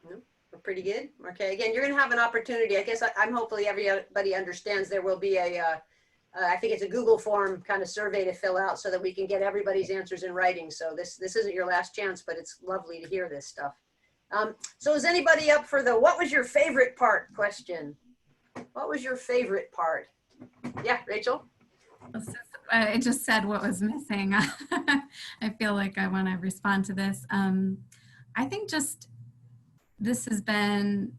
No, we're pretty good. Okay, again, you're going to have an opportunity. I guess I'm hopefully everybody understands there will be a I think it's a Google form kind of survey to fill out so that we can get everybody's answers in writing. So this isn't your last chance, but it's lovely to hear this stuff. So is anybody up for the what was your favorite part question? What was your favorite part? Yeah, Rachel? I just said what was missing. I feel like I want to respond to this. I think just this has been,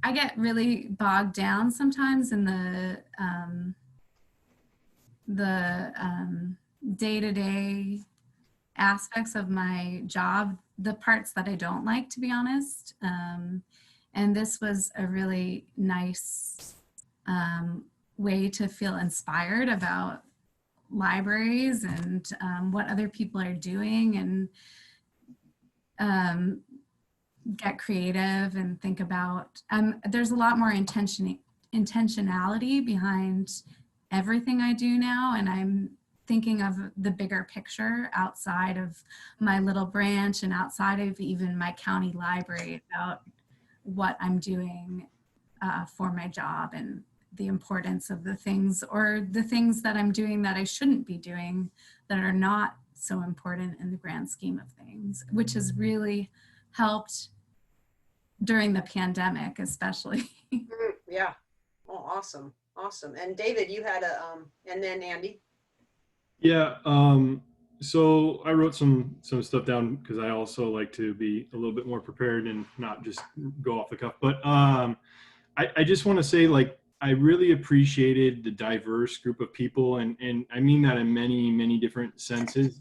I get really bogged down sometimes in the day-to-day aspects of my job, the parts that I don't like, to be honest. And this was a really nice way to feel inspired about libraries and what other people are doing, and get creative and think about, there's a lot more intentionality behind everything I do now, and I'm thinking of the bigger picture outside of my little branch and outside of even my county library about what I'm doing for my job and the importance of the things, or the things that I'm doing that I shouldn't be doing that are not so important in the grand scheme of things, which has really helped during the pandemic, especially. Yeah. Oh, awesome. Awesome. And David, you had and then Andy. Yeah. So I wrote some stuff down because I also like to be a little bit more prepared and not just go off the cuff. But I just want to say, like, I really appreciated the diverse group of people, and I mean that in many, many different senses,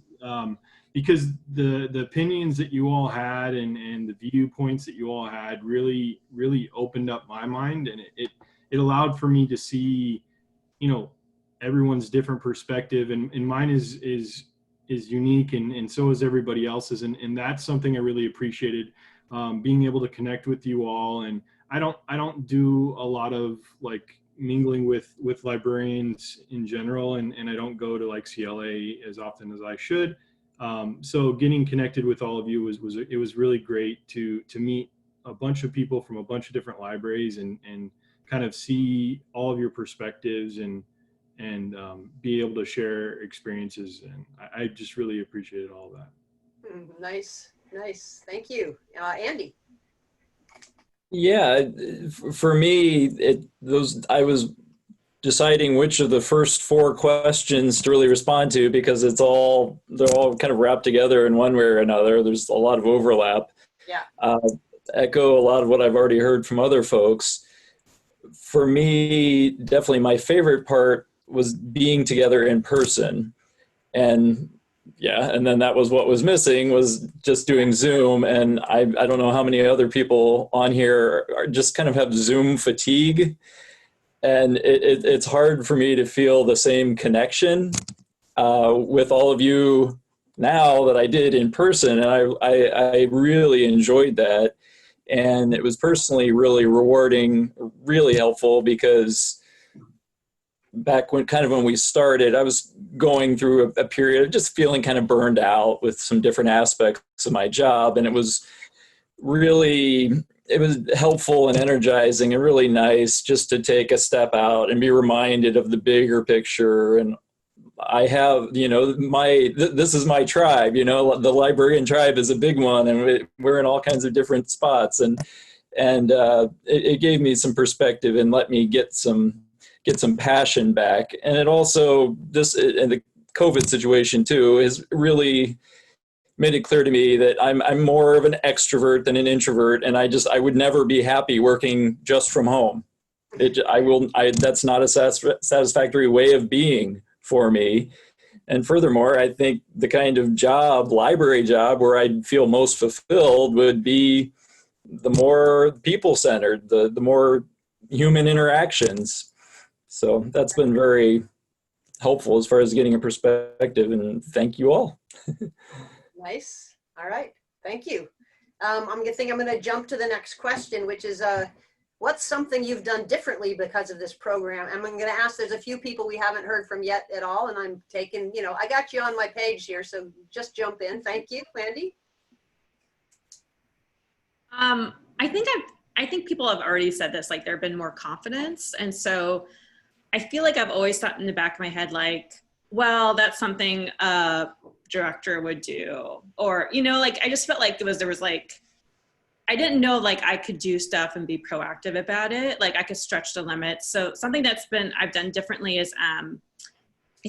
because the opinions that you all had and the viewpoints that you all had really, really opened up my mind, and it allowed for me to see, you know, everyone's different perspective, and mine is unique, and so is everybody else's, and that's something I really appreciated, being able to connect with you all. And I don't do a lot of like mingling with librarians in general, and I don't go to like CLA as often as I should. So getting connected with all of you was really great to meet a bunch of people from a bunch of different libraries and kind of see all of your perspectives and be able to share experiences. And I just really appreciated all of that. Nice. Thank you. Andy. Yeah, for me, I was deciding which of the first 4 questions to really respond to, because they're all kind of wrapped together in one way or another. There's a lot of overlap. Yeah. Echo a lot of what I've already heard from other folks. For me, definitely my favorite part was being together in person. And yeah, and then that was what was missing, was just doing Zoom. And I don't know how many other people on here just kind of have Zoom fatigue. And it's hard for me to feel the same connection with all of you now that I did in person. And I really enjoyed that. And it was personally really rewarding, really helpful, because back when we started, I was going through a period of just feeling kind of burned out with some different aspects of my job. And it was helpful and energizing and really nice just to take a step out and be reminded of the bigger picture. And I have, this is my tribe, the librarian tribe is a big one, and we're in all kinds of different spots. And it gave me some perspective and let me get some passion back. And it also, and the COVID situation too, has really made it clear to me that I'm more of an extrovert than an introvert. And I would never be happy working just from home. That's not a satisfactory way of being for me. And furthermore, I think the kind of library job where I'd feel most fulfilled would be the more people-centered, the more human interactions. So that's been very helpful as far as getting a perspective, and thank you all. Nice. All right. Thank you. I'm going to jump to the next question, which is, what's something you've done differently because of this program? And I'm going to ask, there's a few people we haven't heard from yet at all, and I'm taking, I got you on my page here, so just jump in. Thank you, Mandy. I think people have already said this, like there have been more confidence. And so I feel like I've always thought in the back of my head, like, well, that's something a director would do. Or, like, I just felt like there was like, I didn't know like I could do stuff and be proactive about it. Like I could stretch the limits. So something I've done differently is, I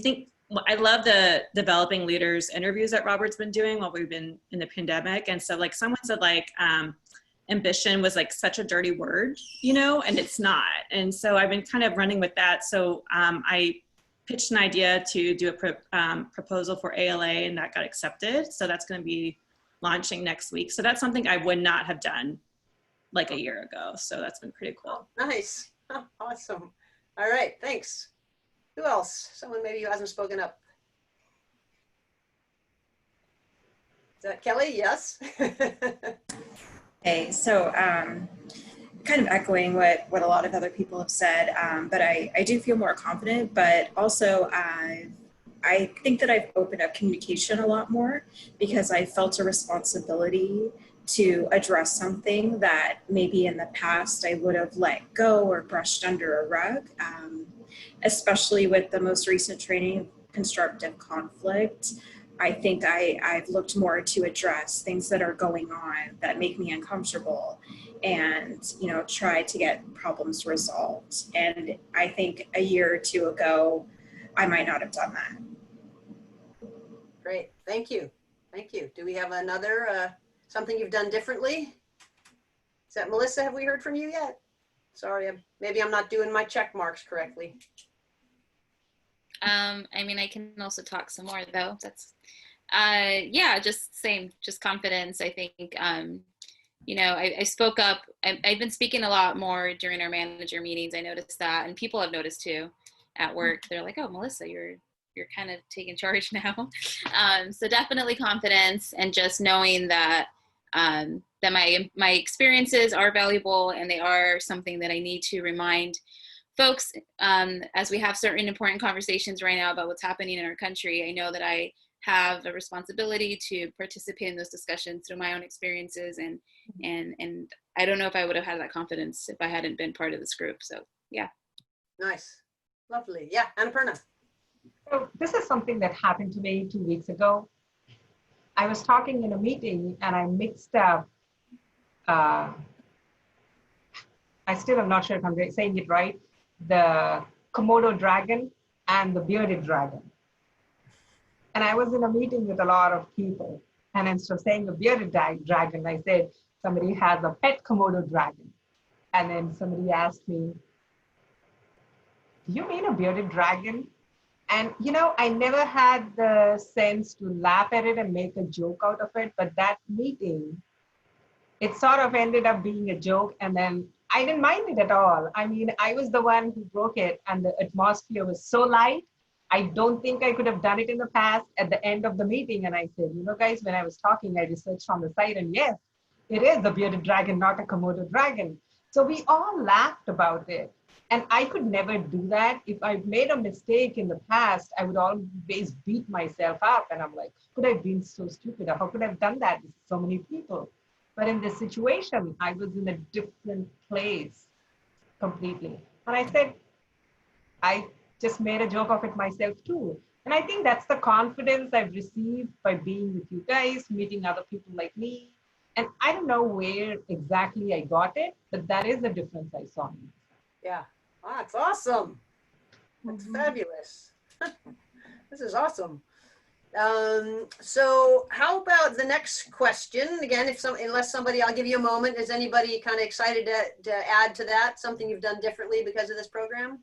think I love the developing leaders interviews that Robert's been doing while we've been in the pandemic. And so like someone said like, ambition was like such a dirty word, and it's not. And so I've been kind of running with that. So I pitched an idea to do a proposal for ALA, and that got accepted. So that's going to be launching next week. So that's something I would not have done like a year ago. So that's been pretty cool. Oh, nice. Oh, awesome. All right. Thanks. Who else? Someone maybe who hasn't spoken up. Is that Kelly? Yes. Okay, so kind of echoing what a lot of other people have said, but I do feel more confident, but also I think that I've opened up communication a lot more because I felt a responsibility to address something that maybe in the past I would have let go or brushed under a rug, especially with the most recent training, constructive conflict. I think I've looked more to address things that are going on that make me uncomfortable and, try to get problems resolved. And I think a year or two ago, I might not have done that. Great. Thank you. Thank you. Do we have another, something you've done differently? Is that Melissa? Have we heard from you yet? Sorry, maybe I'm not doing my check marks correctly. I mean, I can also talk some more though. That's, just confidence. I think, I spoke up. I've been speaking a lot more during our manager meetings. I noticed that, and people have noticed too at work. They're like, oh, Melissa, you're kind of taking charge now. So definitely confidence, and just knowing that, that my experiences are valuable, and they are something that I need to remind folks, as we have certain important conversations right now about what's happening in our country. I know that I have a responsibility to participate in those discussions through my own experiences, and I don't know if I would have had that confidence if I hadn't been part of this group. So yeah. Nice. Lovely. Yeah, Annapurna. So this is something that happened to me 2 weeks ago. I was talking in a meeting and I mixed up, I still am not sure if I'm saying it right, the Komodo dragon and the bearded dragon. And I was in a meeting with a lot of people, and instead of saying the bearded dragon, I said, somebody has a pet Komodo dragon. And then somebody asked me, do you mean a bearded dragon? And, I never had the sense to laugh at it and make a joke out of it. But that meeting, it sort of ended up being a joke. And then I didn't mind it at all. I mean, I was the one who broke it, and the atmosphere was so light. I don't think I could have done it in the past. At the end of the meeting, and I said, guys, when I was talking, I researched on the site, and yes, it is the bearded dragon, not a Komodo dragon. So we all laughed about it. And I could never do that. If I made a mistake in the past, I would always beat myself up. And I'm like, could I have been so stupid? How could I have done that with so many people? But in this situation, I was in a different place completely. And I said, I just made a joke of it myself too. And I think that's the confidence I've received by being with you guys, meeting other people like me. And I don't know where exactly I got it, but that is the difference I saw. Yeah, wow, that's awesome. That's fabulous. This is awesome. So how about the next question? Again, unless somebody, I'll give you a moment. Is anybody kind of excited to add to that? Something you've done differently because of this program?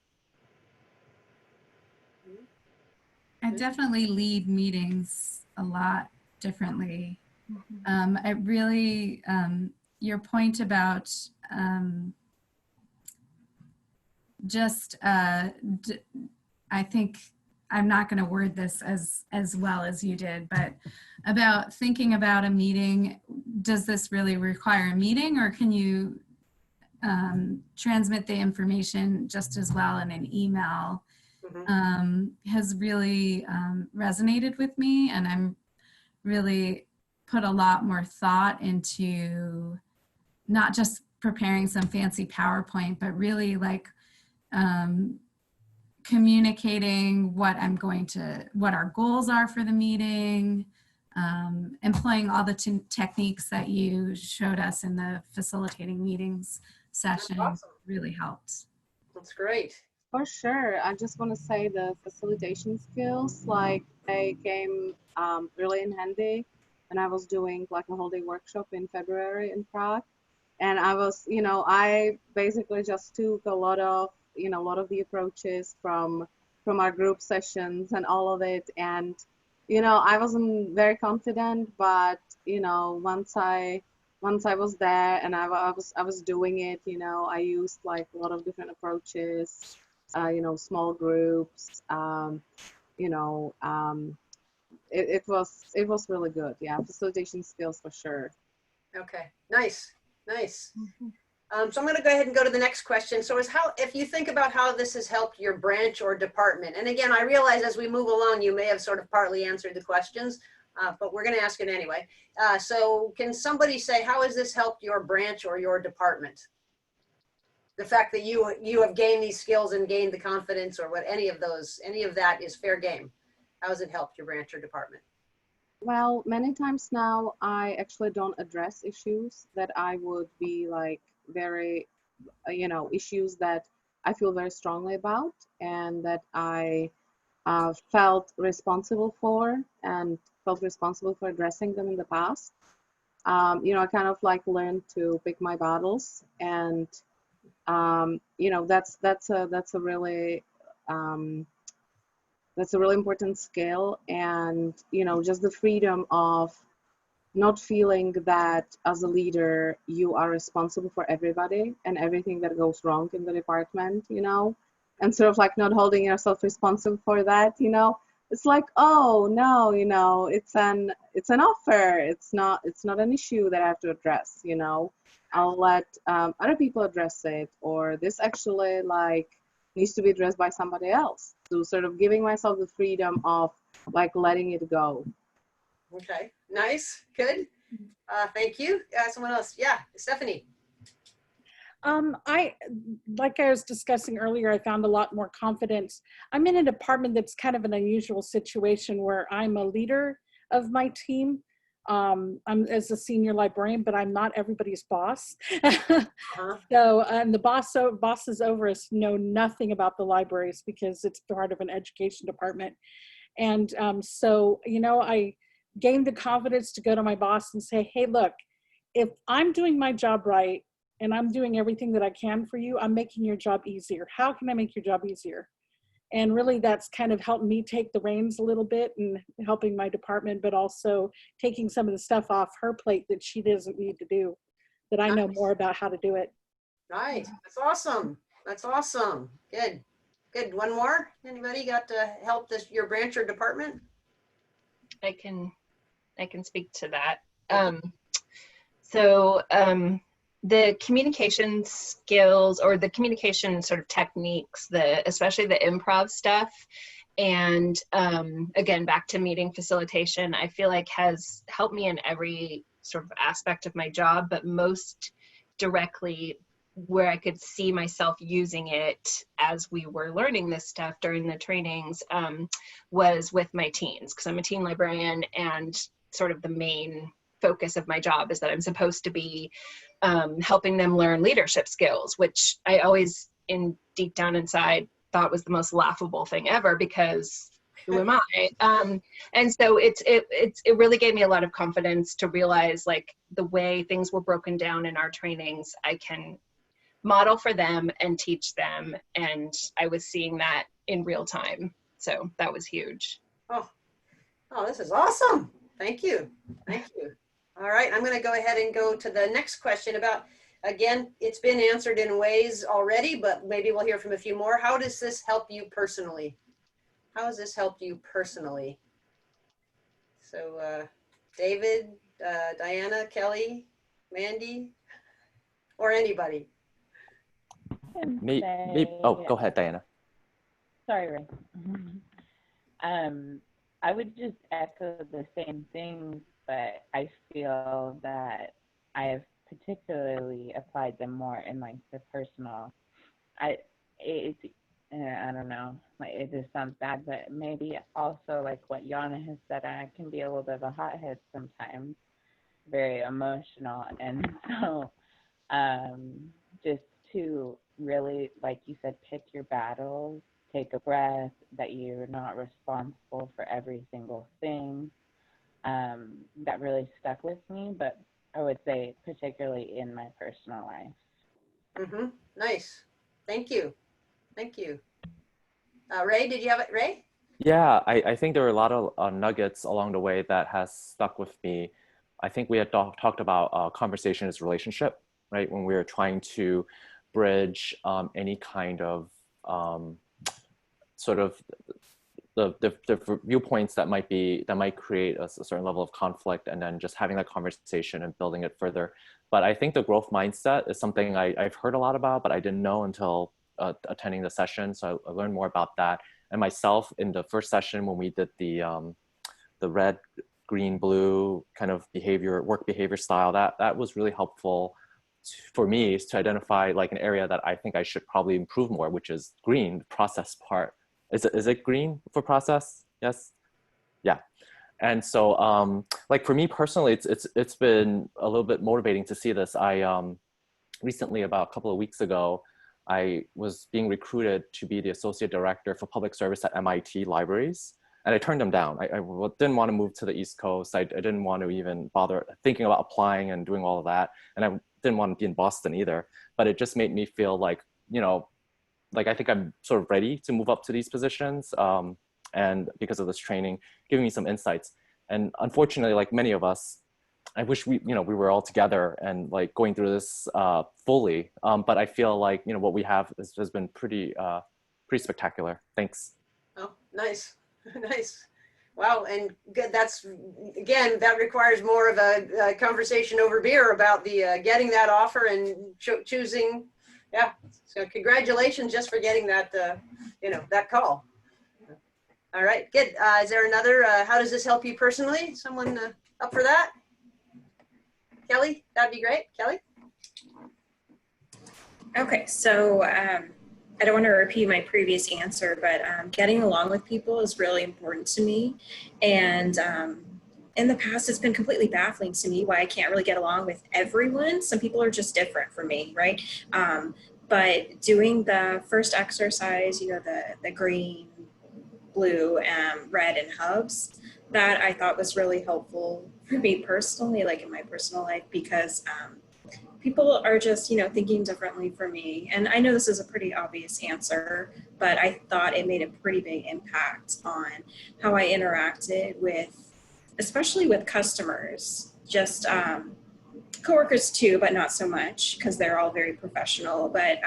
I definitely lead meetings a lot differently. I really, your point about I think I'm not going to word this as well as you did, but about thinking about a meeting, does this really require a meeting, or can you transmit the information just as well in an email? Has really resonated with me, and I'm really put a lot more thought into not just preparing some fancy PowerPoint, but really like communicating what our goals are for the meeting, employing all the techniques that you showed us in the facilitating meetings session. Awesome. Really helped. That's great. For sure. I just want to say the facilitation skills, like they came really in handy when I was doing like a whole day workshop in February in Prague. And I was, I basically just took a lot of the approaches from our group sessions and all of it. And, I wasn't very confident, but, once I was there and I was doing it, I used like a lot of different approaches, small groups, it was really good. Yeah. Facilitation skills for sure. Okay. Nice. So I'm going to go ahead and go to the next question. So if you think about how this has helped your branch or department, and again, I realize as we move along, you may have sort of partly answered the questions, but we're going to ask it anyway. So can somebody say, how has this helped your branch or your department? The fact that you have gained these skills and gained the confidence, or what, any of that is fair game. How has it helped your branch or department? Well, many times now I actually don't address issues that I would be like very, issues that I feel very strongly about and that I felt responsible for addressing them in the past. I kind of like learned to pick my battles, and that's a really important skill. And just the freedom of not feeling that as a leader you are responsible for everybody and everything that goes wrong in the department, and sort of like not holding yourself responsible for that. It's like, oh no, it's an offer, it's not an issue that I have to address. I'll let other people address it, or this actually like needs to be addressed by somebody else. So sort of giving myself the freedom of like letting it go. Okay, nice, good. Thank you. Someone else? Yeah, Stephanie. Like I was discussing earlier, I found a lot more confidence. I'm in a department that's kind of an unusual situation where I'm a leader of my team. I'm as a senior librarian, but I'm not everybody's boss. So the bosses over us know nothing about the libraries because it's part of an education department. And so, I gained the confidence to go to my boss and say, hey, look, if I'm doing my job right and I'm doing everything that I can for you, I'm making your job easier. How can I make your job easier? And really that's kind of helped me take the reins a little bit and helping my department, but also taking some of the stuff off her plate that she doesn't need to do, that I know more about how to do it. Right, that's awesome. That's awesome. Good. One more. Anybody got to help your branch or department? I can speak to that. So the communication skills, or the communication sort of techniques, especially the improv stuff, and again, back to meeting facilitation, I feel like has helped me in every sort of aspect of my job, but most directly where I could see myself using it as we were learning this stuff during the trainings was with my teens, because I'm a teen librarian, and sort of the main focus of my job is that I'm supposed to be helping them learn leadership skills, which I always deep down inside thought was the most laughable thing ever, because who am I? And so it really gave me a lot of confidence to realize like the way things were broken down in our trainings, I can model for them and teach them. And I was seeing that in real time. So that was huge. Oh, this is awesome. Thank you. Thank you. All right, I'm going to go ahead and go to the next question about, again, it's been answered in ways already, but maybe we'll hear from a few more. How does this help you personally? How has this helped you personally? So David, Diana, Kelly, Mandy, or anybody? Oh, go ahead, Diana. Sorry, Ray. I would just echo the same things, but I feel that I have particularly applied them more in like the personal. I don't know, like it just sounds bad, but maybe also like what Yana has said, I can be a little bit of a hothead sometimes, very emotional, and so just to really, like you said, pick your battles, take a breath, that you're not responsible for every single thing. That really stuck with me, but I would say particularly in my personal life. Nice. Thank you. Thank you. Ray, did you have it, Ray? Yeah, I think there were a lot of nuggets along the way that has stuck with me. I think we had talked about conversation as relationship, right? When we were trying to bridge any kind of sort of the viewpoints that might create a certain level of conflict, and then just having that conversation and building it further. But I think the growth mindset is something I've heard a lot about, but I didn't know until attending the session. So I learned more about that. And myself, in the first session when we did the red, green, blue kind of work behavior style, that was really helpful for me to identify like an area that I think I should probably improve more, which is green, the process part. Is it green for process? Yes. Yeah. And so like for me personally, it's been a little bit motivating to see this. I recently, about a couple of weeks ago, I was being recruited to be the associate director for public service at MIT libraries. And I turned them down. I didn't want to move to the East Coast. I didn't want to even bother thinking about applying and doing all of that. And I didn't want to be in Boston either. But it just made me feel like, like I think I'm sort of ready to move up to these positions. And because of this training, giving me some insights. And unfortunately, like many of us, I wish we were all together and like going through this fully. But I feel like, what we have has been pretty spectacular. Thanks. Oh, nice. Nice. Wow. And good. That's, again, that requires more of a conversation over beer about the getting that offer and choosing. Yeah. So congratulations just for getting that, that call. All right, good. Is there another, how does this help you personally? Someone up for that? Kelly, that'd be great. Kelly? Okay, so I don't want to repeat my previous answer, but getting along with people is really important to me. And in the past, it's been completely baffling to me why I can't really get along with everyone. Some people are just different from me, right? But doing the first exercise, the green, blue, red, and hubs, that I thought was really helpful for me personally, like in my personal life, because people are just, thinking differently for me. And I know this is a pretty obvious answer, but I thought it made a pretty big impact on how I interacted with, especially with customers, just coworkers too, but not so much because they're all very professional. But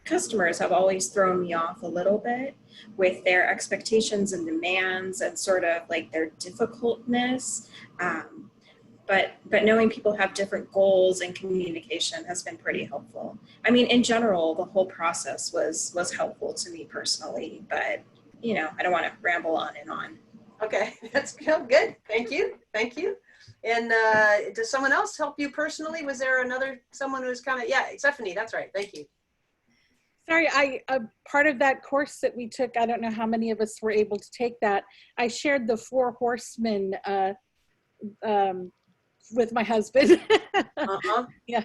customers have always thrown me off a little bit with their expectations and demands and sort of like their difficultness. But knowing people have different goals and communication has been pretty helpful. I mean, in general, the whole process was helpful to me personally, but I don't want to ramble on and on. Okay, that's good. Thank you. Thank you. And does someone else help you personally? Was there someone who was Stephanie, that's right. Thank you. Sorry, part of that course that we took, I don't know how many of us were able to take that. I shared the 4 horsemen with my husband. Uh-huh. Yeah,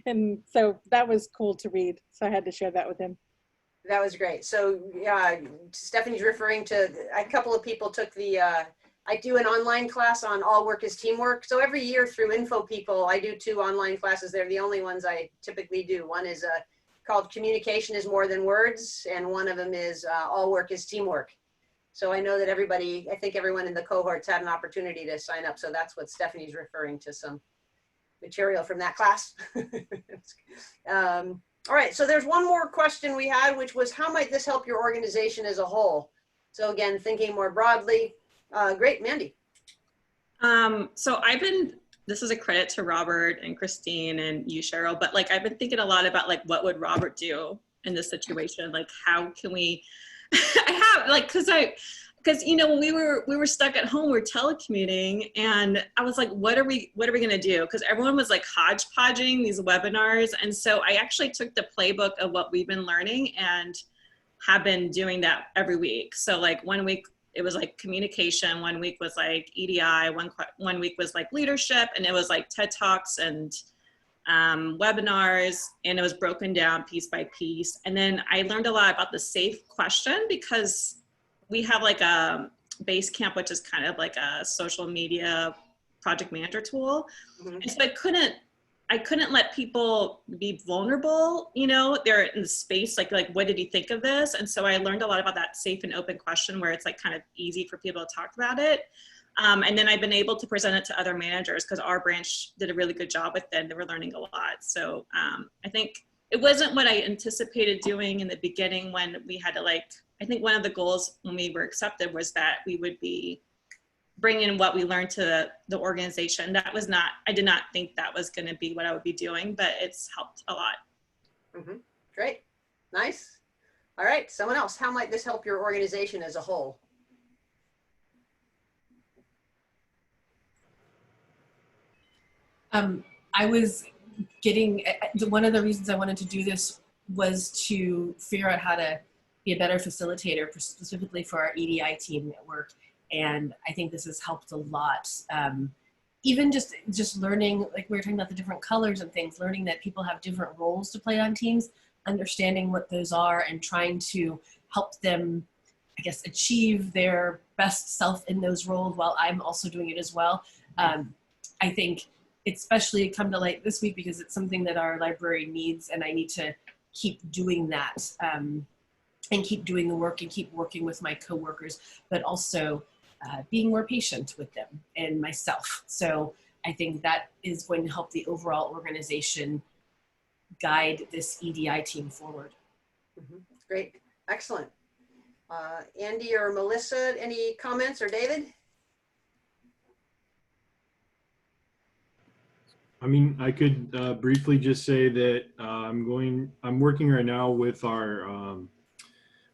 and so that was cool to read. So I had to share that with him. That was great. So Stephanie's referring to, a couple of people took the, I do an online class on all work is teamwork. So every year through Info People, I do 2 online classes. They're the only ones I typically do. One is called Communication is More Than Words, and one of them is All Work is Teamwork. So I know that everybody, I think everyone in the cohorts had an opportunity to sign up. So that's what Stephanie's referring to, some material from that class. All right, so there's one more question we had, which was how might this help your organization as a whole? So again, thinking more broadly. Great, Mandy. So this is a credit to Robert and Christine and you, Cheryl, but like I've been thinking a lot about like what would Robert do in this situation? Like how can we, because you know when we were stuck at home, we were telecommuting, and I was like, what are we gonna do? Because everyone was like hodgepodging these webinars, and so I actually took the playbook of what we've been learning and have been doing that every week. So like 1 week it was like communication, 1 week was like EDI, one week was like leadership, and it was like TED Talks and webinars, and it was broken down piece by piece. And then I learned a lot about the SAFE question, because we have like a Basecamp, which is kind of like a social media project manager tool. Mm-hmm. And so I couldn't let people be vulnerable, you know, they're in the space, like what did you think of this? And so I learned a lot about that safe and open question, where it's like kind of easy for people to talk about it. And then I've been able to present it to other managers, because our branch did a really good job with it, and they were learning a lot. So I think it wasn't what I anticipated doing in the beginning when we had to I think one of the goals when we were accepted was that we would be bringing what we learned to the organization. I did not think that was going to be what I would be doing, but it's helped a lot. Mm-hmm. Great. Nice. All right. Someone else. How might this help your organization as a whole? I was one of the reasons I wanted to do this was to figure out how to be a better facilitator, specifically for our EDI team at work. And I think this has helped a lot. Even just learning, like we were talking about the different colors and things, learning that people have different roles to play on teams, understanding what those are and trying to help them, I guess, achieve their best self in those roles while I'm also doing it as well. I think especially come to light this week because it's something that our library needs, and I need to keep doing that and keep doing the work and keep working with my coworkers, but also being more patient with them and myself. So I think that is going to help the overall organization guide this EDI team forward. Mm-hmm. Great, excellent. Andy or Melissa, any comments, or David? I mean, I could briefly just say that I'm working right now with our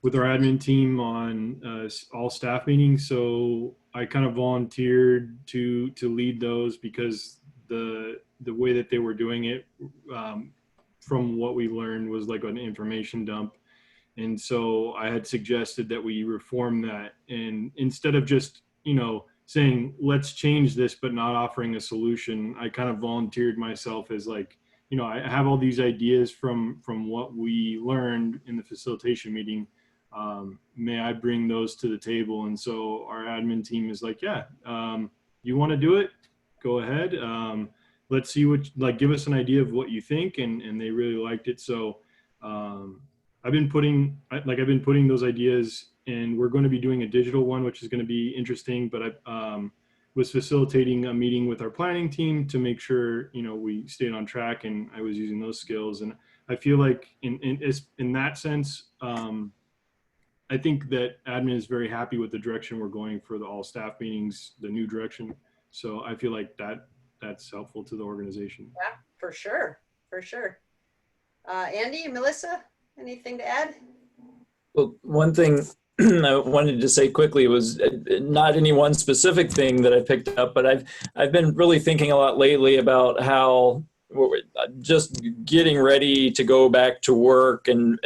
admin team on all staff meetings. So I kind of volunteered to lead those, because the way that they were doing it, from what we learned, was like an information dump. And so I had suggested that we reform that, and instead of just, saying, let's change this, but not offering a solution, I kind of volunteered myself as like, I have all these ideas from what we learned in the facilitation meeting. May I bring those to the table? And so our admin team is like, yeah, you want to do it? Go ahead. Let's see give us an idea of what you think. And they really liked it. So I've been putting those ideas, and we're going to be doing a digital one, which is going to be interesting. But I was facilitating a meeting with our planning team to make sure, we stayed on track, and I was using those skills. And I feel like in that sense, I think that admin is very happy with the direction we're going for the all staff meetings, the new direction. So I feel like that's helpful to the organization. Yeah, for sure. For sure. Andy, Melissa, anything to add? Well, one thing I wanted to say quickly was not any one specific thing that I picked up, but I've been really thinking a lot lately about how just getting ready to go back to work and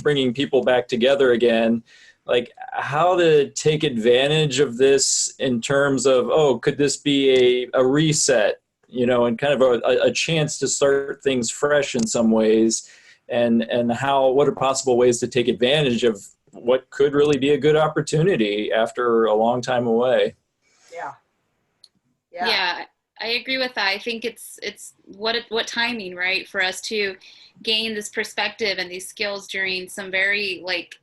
bringing people back together again, like how to take advantage of this in terms of, could this be a reset, and kind of a chance to start things fresh in some ways. and what are possible ways to take advantage of what could really be a good opportunity after a long time away. Yeah, I agree with that. I think it's what timing, right, for us to gain this perspective and these skills during some very like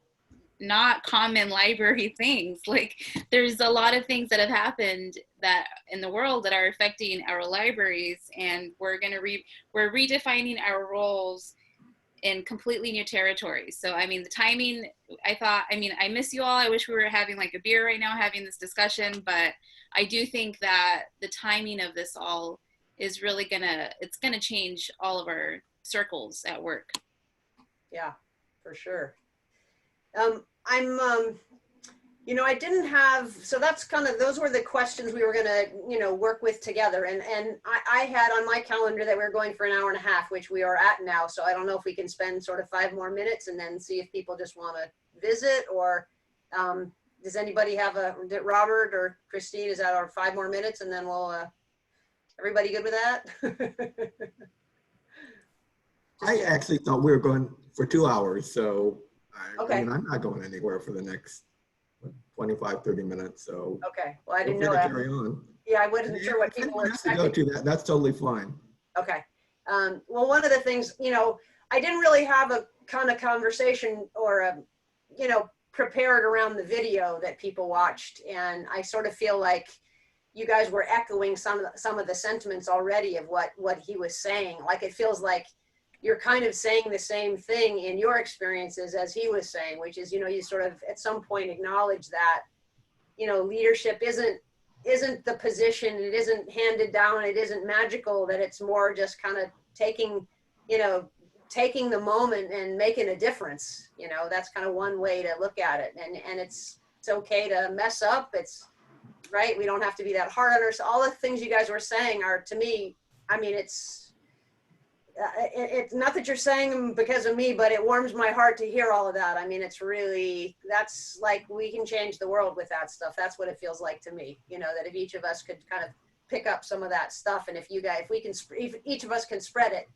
not common library things. Like there's a lot of things that have happened that in the world that are affecting our libraries, and we're redefining our roles in completely new territories. So I mean the timing, I miss you all. I wish we were having like a beer right now having this discussion, but I do think that the timing of this all is really gonna change all of our circles at work. Yeah, for sure. I didn't have, so that's kind of, those were the questions we were gonna, work with together. And I had on my calendar that we were going for an hour and a half, which we are at now. So I don't know if we can spend sort of 5 more minutes and then see if people just want to visit, or does anybody have Robert or Christine, is that our 5 more minutes? And then we'll, everybody good with that? I actually thought we were going for 2 hours. So Okay. I mean, I'm not going anywhere for the next 25, 30 minutes. So Okay. Well, I didn't feel know free to that. carry on. Yeah, I wasn't sure what If people anyone were has to go expecting. to that, that's totally fine. Okay. Well, one of the things, I didn't really have a kind of conversation or prepared around the video that people watched. And I sort of feel like you guys were echoing some of the sentiments already of what he was saying. Like, it feels like you're kind of saying the same thing in your experiences as he was saying, which is, you sort of at some point acknowledge that, leadership isn't the position, it isn't handed down, it isn't magical, that it's more just kind of taking the moment and making a difference. That's kind of one way to look at it. And it's okay to mess up. It's right. We don't have to be that hard on ourselves. All the things you guys were saying are, to me, I mean, it's not that you're saying them because of me, but it warms my heart to hear all of that. I mean, it's really, that's like, we can change the world with that stuff. That's what it feels like to me, that if each of us could kind of pick up some of that stuff, and if each of us can spread it,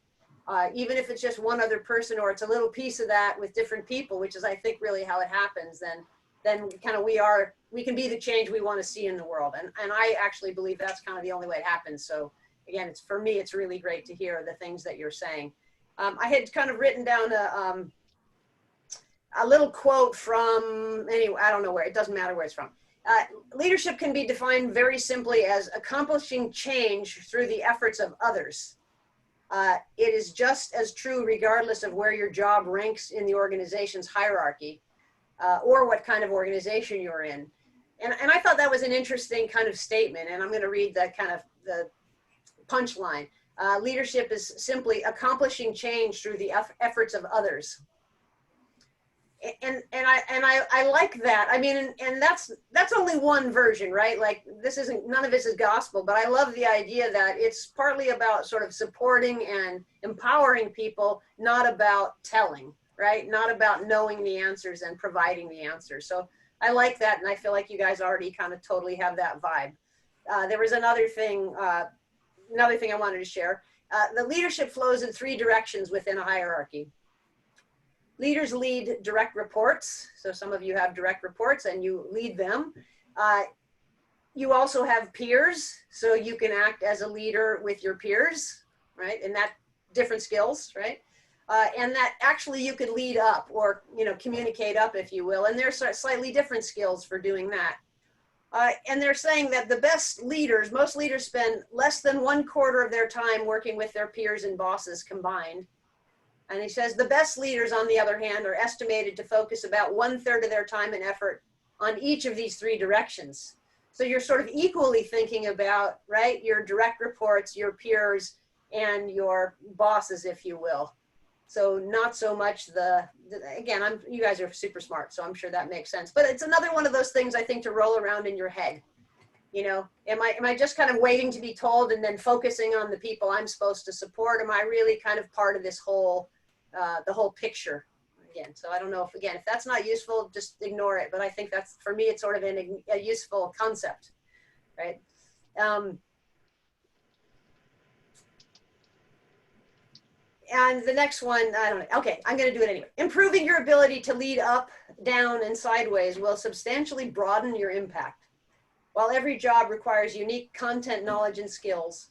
even if it's just one other person, or it's a little piece of that with different people, which is, I think, really how it happens, then kind of we can be the change we want to see in the world. And I actually believe that's kind of the only way it happens. So again, for me, it's really great to hear the things that you're saying. I had kind of written down a little quote from, anyway, I don't know where, it doesn't matter where it's from. Leadership can be defined very simply as accomplishing change through the efforts of others. It is just as true regardless of where your job ranks in the organization's hierarchy, or what kind of organization you're in. And I thought that was an interesting kind of statement, and I'm going to read that kind of the punchline. Leadership is simply accomplishing change through the efforts of others. And I like that. I mean, and that's only one version, right? Like, none of this is gospel, but I love the idea that it's partly about sort of supporting and empowering people, not about telling, right? Not about knowing the answers and providing the answers. So I like that. And I feel like you guys already kind of totally have that vibe. There was another thing I wanted to share. The leadership flows in 3 directions within a hierarchy. Leaders lead direct reports. So some of you have direct reports and you lead them. You also have peers. So you can act as a leader with your peers, right? And that different skills, right? And that actually you could lead up, or, communicate up, if you will. And there's slightly different skills for doing that. And they're saying that the best leaders, most leaders spend less than 1/4 of their time working with their peers and bosses combined. And he says the best leaders, on the other hand, are estimated to focus about 1/3 of their time and effort on each of these 3 directions. So you're sort of equally thinking about, right, your direct reports, your peers, and your bosses, if you will. So not so much again, you guys are super smart, so I'm sure that makes sense. But it's another one of those things, I think, to roll around in your head. Am I just kind of waiting to be told and then focusing on the people I'm supposed to support? Am I really kind of part of this whole, the whole picture? Again, so I don't know if that's not useful, just ignore it. But I think that's, for me, it's sort of a useful concept, right? And the next one, I don't know. Okay, I'm going to do it anyway. Improving your ability to lead up, down, and sideways will substantially broaden your impact. While every job requires unique content, knowledge, and skills,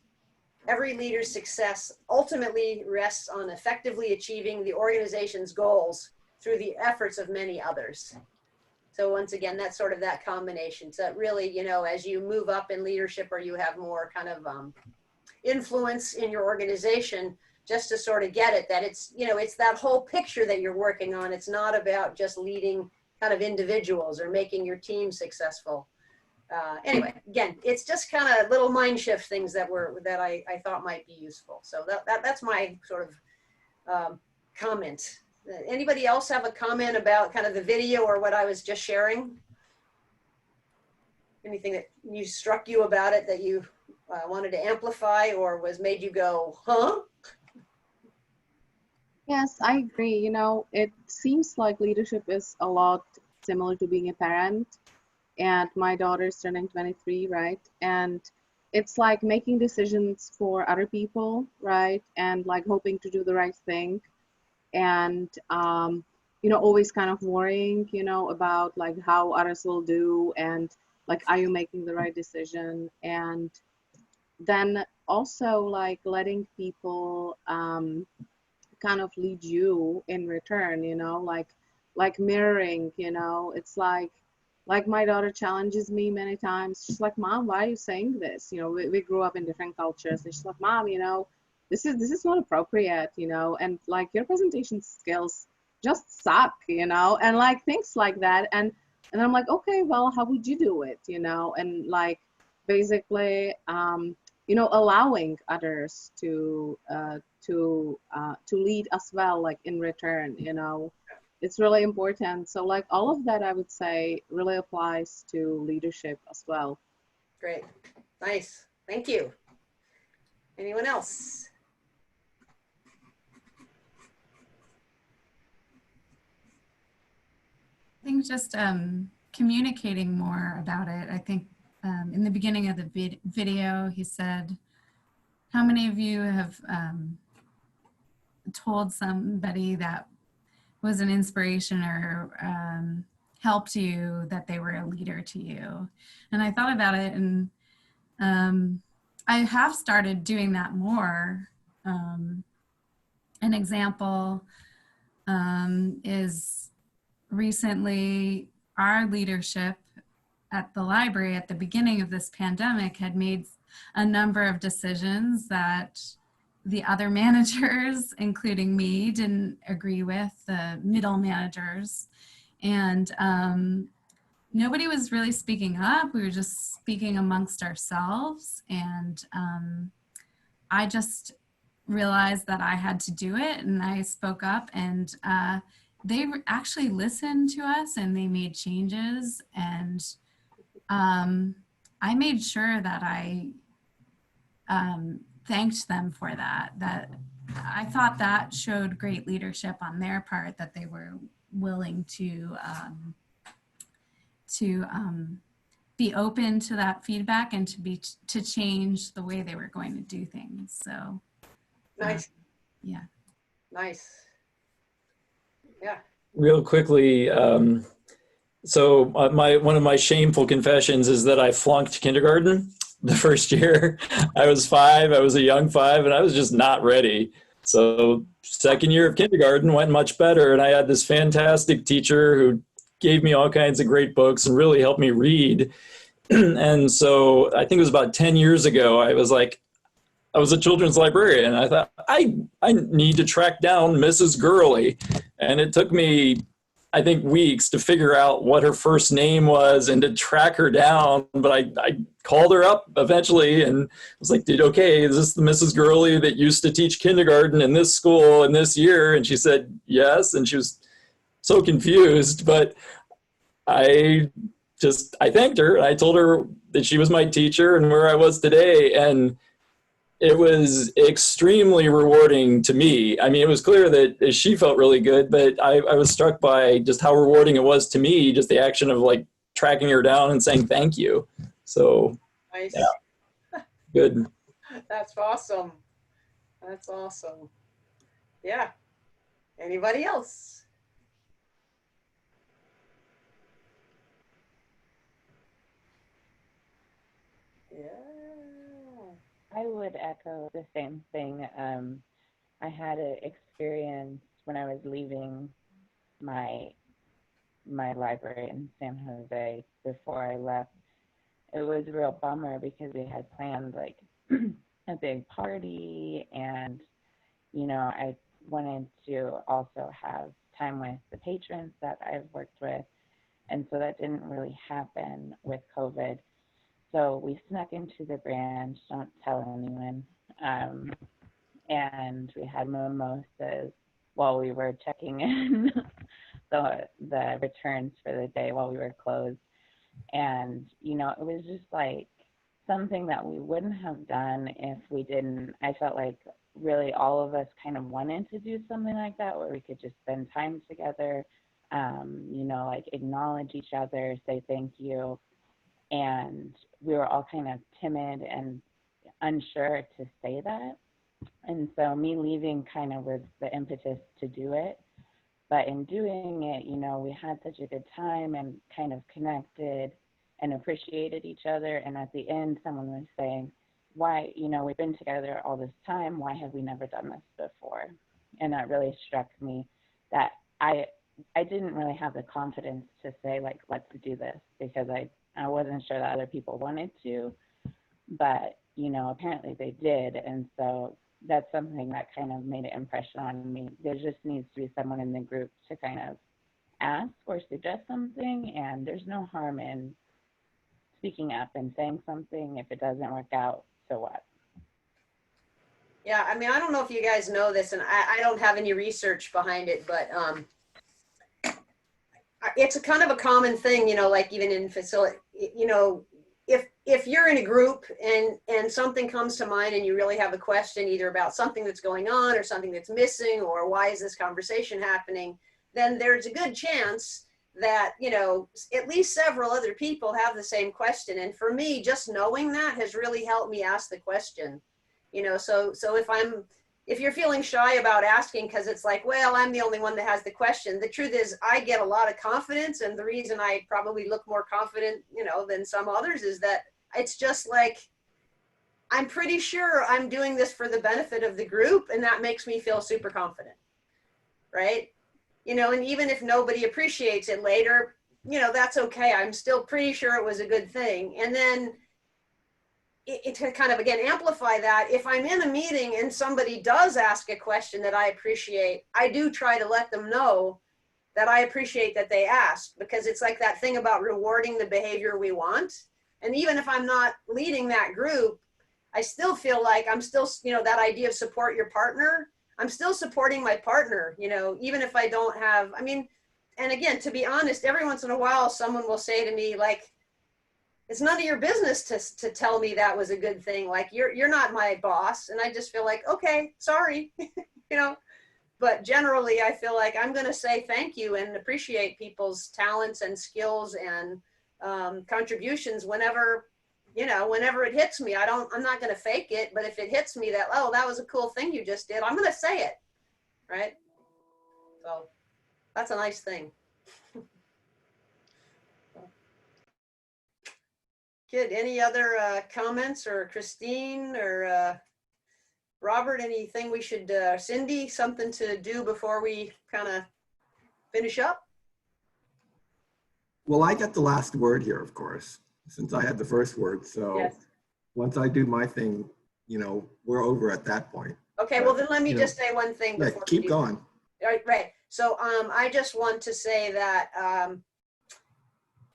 every leader's success ultimately rests on effectively achieving the organization's goals through the efforts of many others. So once again, that's sort of that combination. So that really, you know, as you move up in leadership or you have more kind of influence in your organization, just to sort of get it, that it's, you know, it's that whole picture that you're working on. It's not about just leading kind of individuals or making your team successful. Anyway, again, it's just kind of little mind shift things that I thought might be useful. So that's my sort of comment. Anybody else have a comment about kind of the video or what I was just sharing? Anything that struck you about it that you wanted to amplify or made you go, huh? Yes, I agree. You know, it seems like leadership is a lot similar to being a parent. And my daughter's turning 23, right? And it's like making decisions for other people, right? And like hoping to do the right thing. And, you know, always kind of worrying, you know, about like how others will do and like, are you making the right decision? And then also like letting people kind of lead you in return, you know, like mirroring, you know, it's like my daughter challenges me many times. She's like, Mom, why are you saying this? You know, we grew up in different cultures. And she's like, Mom, you know, this is not appropriate, you know, and like your presentation skills just suck, you know, and like things like that. And I'm like, okay, well, how would you do it? You know, and like basically, you know, allowing others to lead as well, like in return, you know. It's really important. So like all of that, I would say, really applies to leadership as well. Great. Nice. Thank you. Anyone else? I think just communicating more about it. I think in the beginning of the video, he said, how many of you have told somebody that was an inspiration or helped you that they were a leader to you? And I thought about it, and I have started doing that more. An example is recently our leadership at the library at the beginning of this pandemic had made a number of decisions that the other managers, including me, didn't agree with, the middle managers. And nobody was really speaking up. We were just speaking amongst ourselves. And I just realized that I had to do it, and I spoke up, and they actually listened to us and they made changes. And I made sure that I thanked them for that. That I thought that showed great leadership on their part, that they were willing to be open to that feedback and to change the way they were going to do things. So nice. Yeah. Nice. Yeah. Real quickly, so one of my shameful confessions is that I flunked kindergarten the first year. I was 5, I was a young 5, and I was just not ready. So second year of kindergarten went much better, and I had this fantastic teacher who gave me all kinds of great books and really helped me read. And so I think it was about 10 years ago, I was a children's librarian, and I thought, I need to track down Mrs. Gurley. And it took me, I think, weeks to figure out what her first name was and to track her down. But I called her up eventually and was like, okay, is this the Mrs. Gurley that used to teach kindergarten in this school in this year? And she said, yes. And she was so confused, but I thanked her. I told her that she was my teacher and where I was today. And it was extremely rewarding to me. I mean, it was clear that she felt really good, but I was struck by just how rewarding it was to me, just the action of like tracking her down and saying thank you. So, nice. Yeah, good. That's awesome. That's awesome. Yeah. Anybody else? Yeah. I would echo the same thing. I had an experience when I was leaving my library in San Jose before I left. It was a real bummer because we had planned like a big party, and I wanted to also have time with the patrons that I've worked with, and so that didn't really happen with COVID. So we snuck into the branch, don't tell anyone, and we had mimosas while we were checking in the returns for the day while we were closed. And, it was just like something that we wouldn't have done if we didn't. I felt like really all of us kind of wanted to do something like that where we could just spend time together, like acknowledge each other, say thank you. And we were all kind of timid and unsure to say that. And so me leaving kind of was the impetus to do it. But in doing it, we had such a good time and kind of connected and appreciated each other. And at the end, someone was saying, why, we've been together all this time. Why have we never done this before? And that really struck me that I didn't really have the confidence to say, like, let's do this, because I wasn't sure that other people wanted to, but, apparently they did. And so that's something that kind of made an impression on me. There just needs to be someone in the group to kind of ask or suggest something, and there's no harm in speaking up and saying something. If it doesn't work out, so what? Yeah, I mean, I don't know if you guys know this, and I don't have any research behind it, but it's a kind of a common thing, like even in facility, if you're in a group and something comes to mind and you really have a question either about something that's going on or something that's missing or why is this conversation happening, then there's a good chance that, at least several other people have the same question. And for me, just knowing that has really helped me ask the question, so if you're feeling shy about asking because it's like, well, I'm the only one that has the question. The truth is I get a lot of confidence. And the reason I probably look more confident, than some others is that it's just like, I'm pretty sure I'm doing this for the benefit of the group. And that makes me feel super confident. Right. And even if nobody appreciates it later, that's okay. I'm still pretty sure it was a good thing. And then it to kind of, again, amplify that, if I'm in a meeting and somebody does ask a question that I appreciate, I do try to let them know that I appreciate that they asked, because it's like that thing about rewarding the behavior we want. And even if I'm not leading that group, I still feel like I'm still, that idea of support your partner, I'm still supporting my partner, even if I don't have, and again, to be honest, every once in a while, someone will say to me, like, it's none of your business to tell me that was a good thing. Like, you're not my boss. And I just feel like, okay, sorry, but generally I feel like I'm going to say thank you and appreciate people's talents and skills and contributions whenever it hits me. I'm not going to fake it, but if it hits me that, oh, that was a cool thing you just did, I'm going to say it. Right. So that's a nice thing. Good. Any other comments, or Christine or Robert, anything we should, Cindy, something to do before we kind of finish up? Well, I get the last word here, of course, since I had the first word. So Yes. Once I do my thing, we're over at that point. Okay, well then let me just say one thing before. Yeah, keep going. Right. So I just want to say that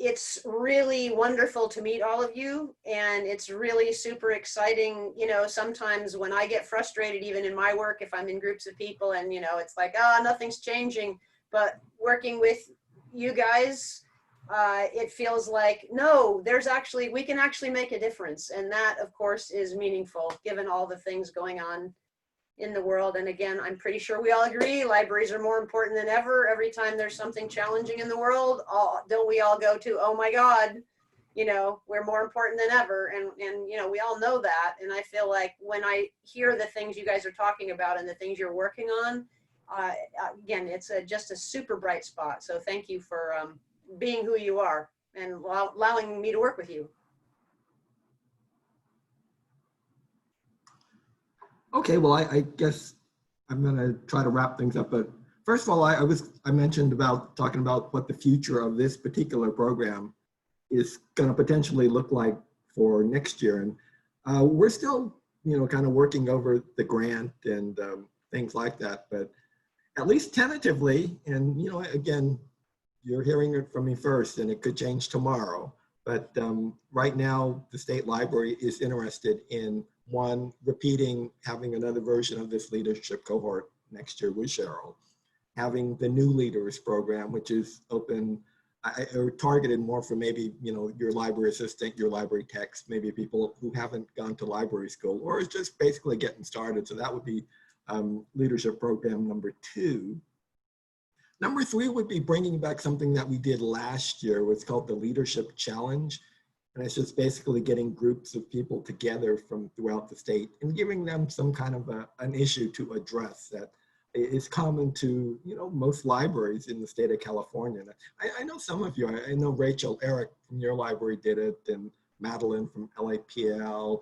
it's really wonderful to meet all of you, and it's really super exciting. Sometimes when I get frustrated, even in my work, if I'm in groups of people and, it's like, nothing's changing, but working with you guys, it feels like, no, we can actually make a difference. And that, of course, is meaningful given all the things going on in the world. And again, I'm pretty sure we all agree, libraries are more important than ever. Every time there's something challenging in the world, don't we all go to, oh my God, we're more important than ever. And we all know that. And I feel like when I hear the things you guys are talking about and the things you're working on, again, it's just a super bright spot. So thank you for being who you are and allowing me to work with you. Okay, well, I guess I'm gonna try to wrap things up, but first of all, I mentioned about talking about what the future of this particular program is gonna potentially look like for next year. And we're still, kind of working over the grant and things like that, but at least tentatively, and again, you're hearing it from me first and it could change tomorrow, but right now the state library is interested in having another version of this leadership cohort next year with Cheryl, having the new leaders program, which is open or targeted more for maybe, your library assistant, your library techs, maybe people who haven't gone to library school or is just basically getting started. So that would be leadership program number 2. Number 3 would be bringing back something that we did last year, what's called the Leadership Challenge. And it's just basically getting groups of people together from throughout the state and giving them some kind of an issue to address that is common to, most libraries in the state of California. And I know some of you, I know Rachel, Eric from your library did it, and Madeline from LAPL.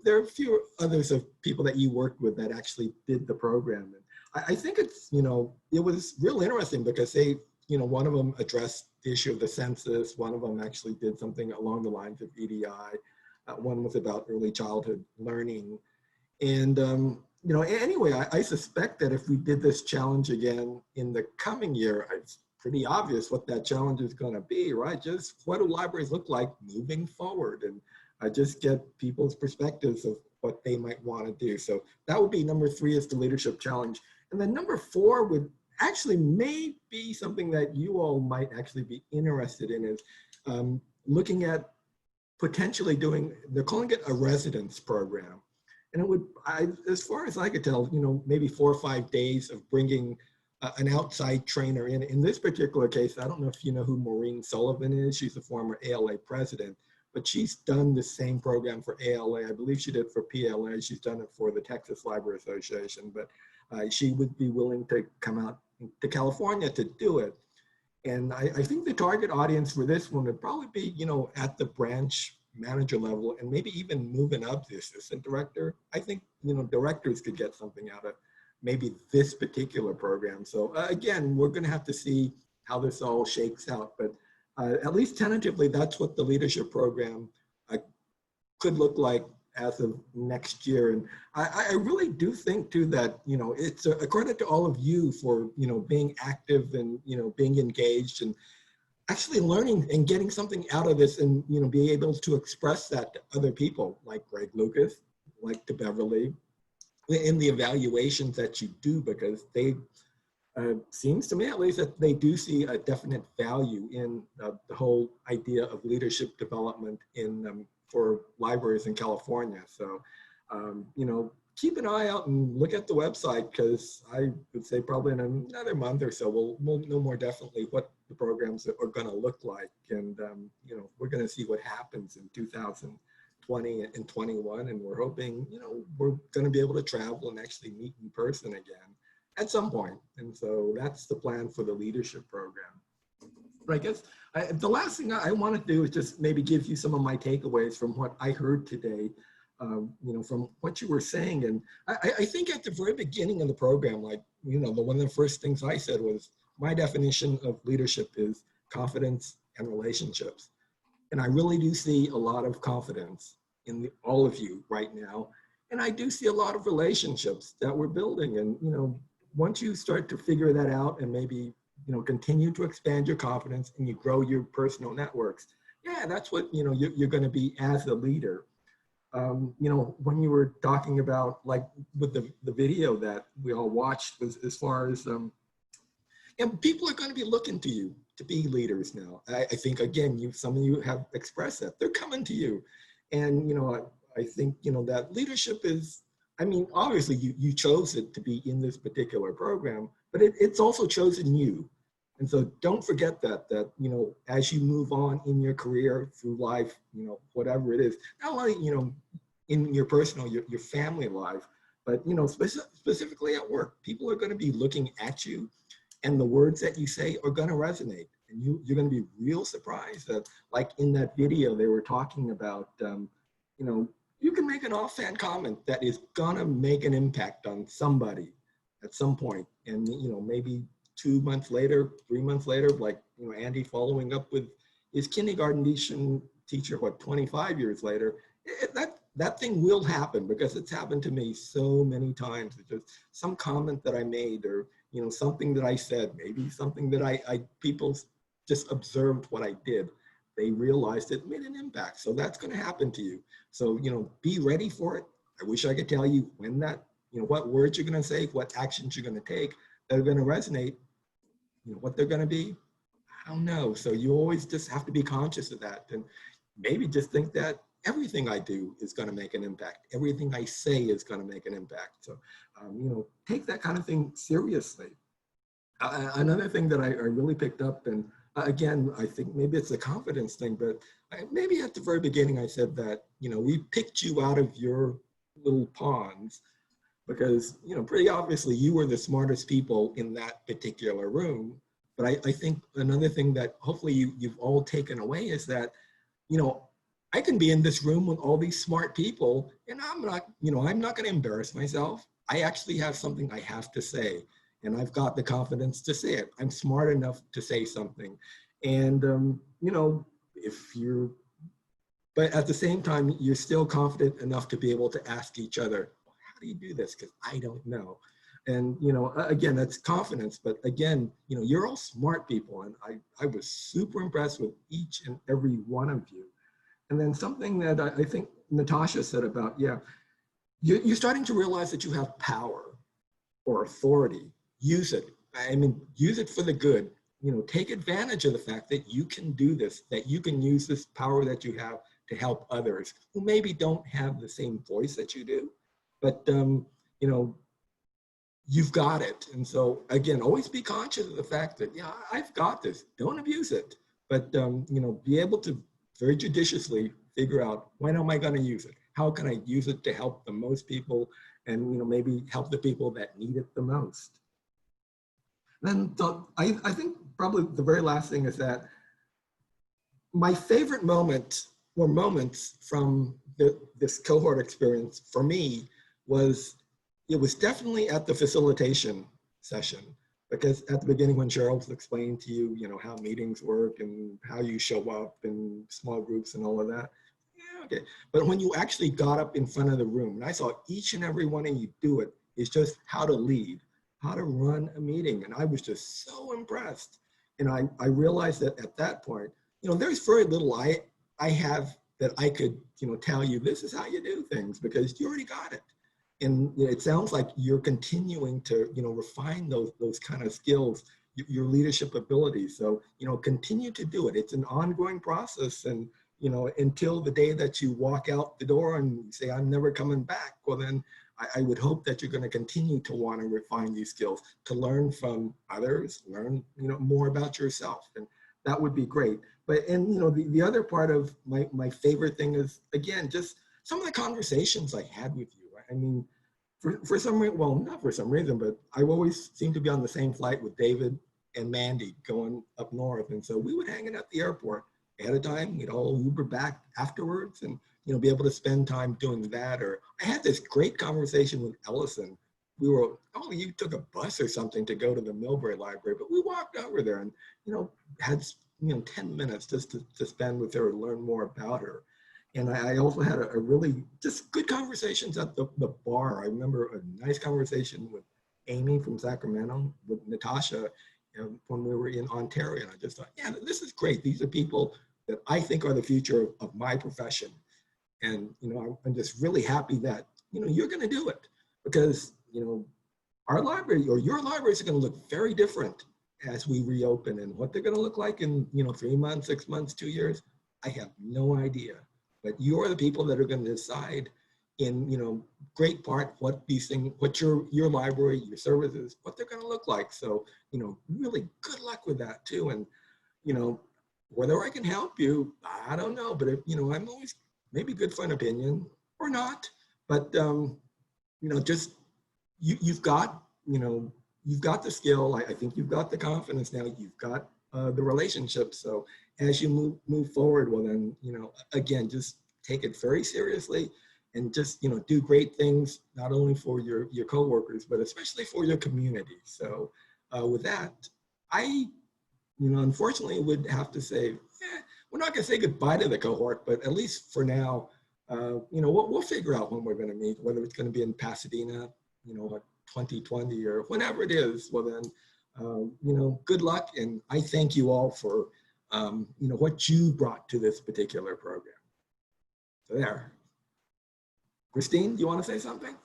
There are a few others of people that you worked with that actually did the program. And I think it's, it was real interesting because they, one of them addressed the issue of the census. One of them actually did something along the lines of EDI. One was about early childhood learning. And, anyway, I suspect that if we did this challenge again in the coming year, it's pretty obvious what that challenge is going to be, right? Just what do libraries look like moving forward? And just get people's perspectives of what they might want to do. So that would be number 3 is the leadership challenge. And then number 4 would actually may be something that you all might actually be interested in, is looking at potentially doing, they're calling it a residence program. And it would, as far as I could tell, maybe 4 or 5 days of bringing an outside trainer in. In this particular case, I don't know if you know who Maureen Sullivan is. She's a former ALA president, but she's done the same program for ALA. I believe she did for PLA. She's done it for the Texas Library Association, but she would be willing to come out to California to do it. And I think the target audience for this one would probably be, at the branch manager level and maybe even moving up the assistant director. I think, directors could get something out of maybe this particular program. So again, we're going to have to see how this all shakes out, but at least tentatively, that's what the leadership program could look like as of next year. And I really do think too that, it's a credit to all of you for, being active and, being engaged and actually learning and getting something out of this and, being able to express that to other people like Greg Lucas, like to Beverly, in the evaluations that you do, because they, seems to me at least that they do see a definite value in the whole idea of leadership development in for libraries in California. So, keep an eye out and look at the website, because I would say probably in another month or so, we'll know more definitely what the programs are going to look like. And, we're going to see what happens in 2020 and 21. And we're hoping, we're going to be able to travel and actually meet in person again at some point. And so that's the plan for the leadership program. But I guess the last thing I want to do is just maybe give you some of my takeaways from what I heard today, from what you were saying. And I think at the very beginning of the program, like, one of the first things I said was, my definition of leadership is confidence and relationships. And I really do see a lot of confidence in all of you right now. And I do see a lot of relationships that we're building. And, once you start to figure that out and maybe, continue to expand your confidence and you grow your personal networks, yeah, that's what, you're going to be as a leader. When you were talking about, like, with the video that we all watched, was as far as, and people are going to be looking to you to be leaders now. I think, again, some of you have expressed that. They're coming to you. And, I think, that leadership is, obviously you chose it to be in this particular program, but it's also chosen you. And so don't forget that, as you move on in your career, through life, whatever it is, not only, in your personal, your family life, but you know, specifically at work, people are going to be looking at you, and the words that you say are going to resonate, and you're going to be real surprised that, like in that video, they were talking about, you know, you can make an offhand comment that is going to make an impact on somebody at some point, and you know, maybe 2 months later, 3 months later, like, you know, Andy following up with his kindergarten teacher, what, 25 years later, that thing will happen, because it's happened to me so many times. It's just some comment that I made, or, you know, something that I said, maybe something that people just observed what I did. They realized it made an impact. So that's going to happen to you. So, you know, be ready for it. I wish I could tell you when that, you know, what words you're going to say, what actions you're going to take that are going to resonate. You know, what they're going to be, I don't know. So you always just have to be conscious of that, and maybe just think that everything I do is going to make an impact. Everything I say is going to make an impact. So, you know, take that kind of thing seriously. Another thing that I really picked up, and again, I think maybe it's a confidence thing, but maybe at the very beginning I said that, you know, we picked you out of your little ponds because, you know, pretty obviously you were the smartest people in that particular room. But I think another thing that hopefully you've all taken away is that, you know, I can be in this room with all these smart people, and I'm not, you know, I'm not going to embarrass myself. I actually have something I have to say, and I've got the confidence to say it. I'm smart enough to say something. And, you know, but at the same time, you're still confident enough to be able to ask each other, how do you do this? Because I don't know. And, you know, again, that's confidence. But again, you know, you're all smart people. And I was super impressed with each and every one of you. And then something that I think Natasha said about, yeah, you're starting to realize that you have power or authority. Use it. I mean, use it for the good. You know, take advantage of the fact that you can do this, that you can use this power that you have to help others who maybe don't have the same voice that you do. But, you know, you've got it. And so, again, always be conscious of the fact that, yeah, I've got this. Don't abuse it. But, you know, be able to very judiciously figure out, when am I going to use it? How can I use it to help the most people, and, you know, maybe help the people that need it the most? Then I think probably the very last thing is that my favorite moment or moments from this cohort experience for me was, it was definitely at the facilitation session, because at the beginning when Cheryl was explaining to you, you know, how meetings work and how you show up in small groups and all of that. Yeah, okay. But when you actually got up in front of the room, and I saw each and every one of you do it, is just how to lead, how to run a meeting. And I was just so impressed. And I realized that at that point, you know, there's very little I have that I could, you know, tell you this is how you do things, because you already got it. And you know, it sounds like you're continuing to, you know, refine those kind of skills, your leadership abilities. So, you know, continue to do it. It's an ongoing process. And, you know, until the day that you walk out the door and you say, I'm never coming back, well, then I would hope that you're going to continue to want to refine these skills, to learn from others, learn, you know, more about yourself. And that would be great. But, and, you know, the other part of my favorite thing is, again, just some of the conversations I had with you. I mean, for some reason, well, not for some reason, but I always seem to be on the same flight with David and Mandy going up north. And so we would hang out at the airport at a time, we'd all Uber back afterwards and, you know, be able to spend time doing that. Or I had this great conversation with Ellison. We were, oh, you took a bus or something to go to the Millbrae Library, but we walked over there and, you know, had, you know, 10 minutes just to spend with her and learn more about her. And I also had a really just good conversations at the bar. I remember a nice conversation with Amy from Sacramento, with Natasha, you know, when we were in Ontario. And I just thought, yeah, this is great. These are people that I think are the future of my profession. And, you know, I'm just really happy that, you know, you're going to do it, because, you know, our library or your libraries are going to look very different as we reopen, and what they're going to look like in, you know, 3 months, 6 months, 2 years. I have no idea. But you're the people that are going to decide in, you know, great part what these things, what your library, your services, what they're going to look like. So, you know, really good luck with that too. And, you know, whether I can help you, I don't know. But, if, you know, I'm always maybe good for an opinion or not. But just you've got, you've got the skill. I think you've got the confidence now. You've got the relationship. So as you move forward, well then, again, just take it very seriously and just, do great things, not only for your coworkers, but especially for your community. So with that, I, unfortunately would have to say, we're not going to say goodbye to the cohort, but at least for now, we'll figure out when we're going to meet, whether it's going to be in Pasadena, 2020 or whenever it is. Well then, good luck. And I thank you all for, what you brought to this particular program. So there. Christine, do you want to say something?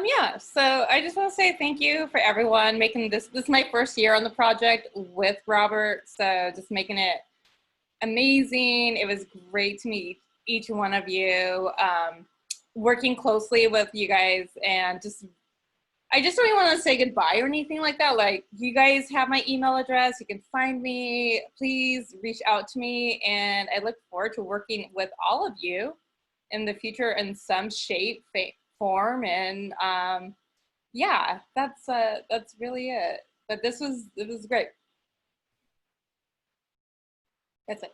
Yeah, so I just want to say thank you for everyone making this is my first year on the project with Robert, so just making it amazing. It was great to meet each one of you, working closely with you guys, and I just don't even want to say goodbye or anything like that. Like, you guys have my email address, you can find me, please reach out to me, and I look forward to working with all of you in the future in some shape, form, and yeah, that's really it. But it was great. That's it.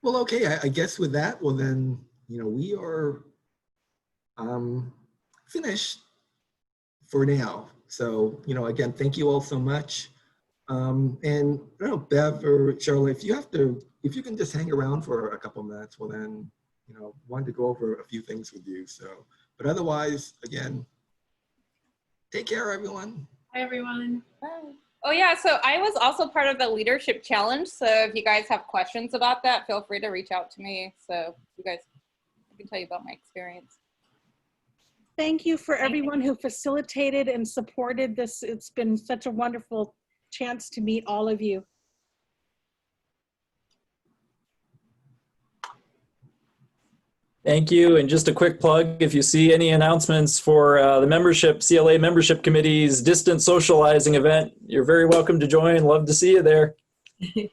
Well, okay, I guess with that, well then, we are finished for now. So, again, thank you all so much. And I don't know, Bev or Charlotte, if you can just hang around for a couple minutes, well then, wanted to go over a few things with you. So, but otherwise, again, take care, everyone. Hi, everyone. Bye. Oh yeah, so I was also part of the leadership challenge. So if you guys have questions about that, feel free to reach out to me. So you guys, I can tell you about my experience. Thank you for everyone who facilitated and supported this. It's been such a wonderful chance to meet all of you. Thank you. And just a quick plug, if you see any announcements for the CLA membership committee's distance socializing event, you're very welcome to join. Love to see you there. And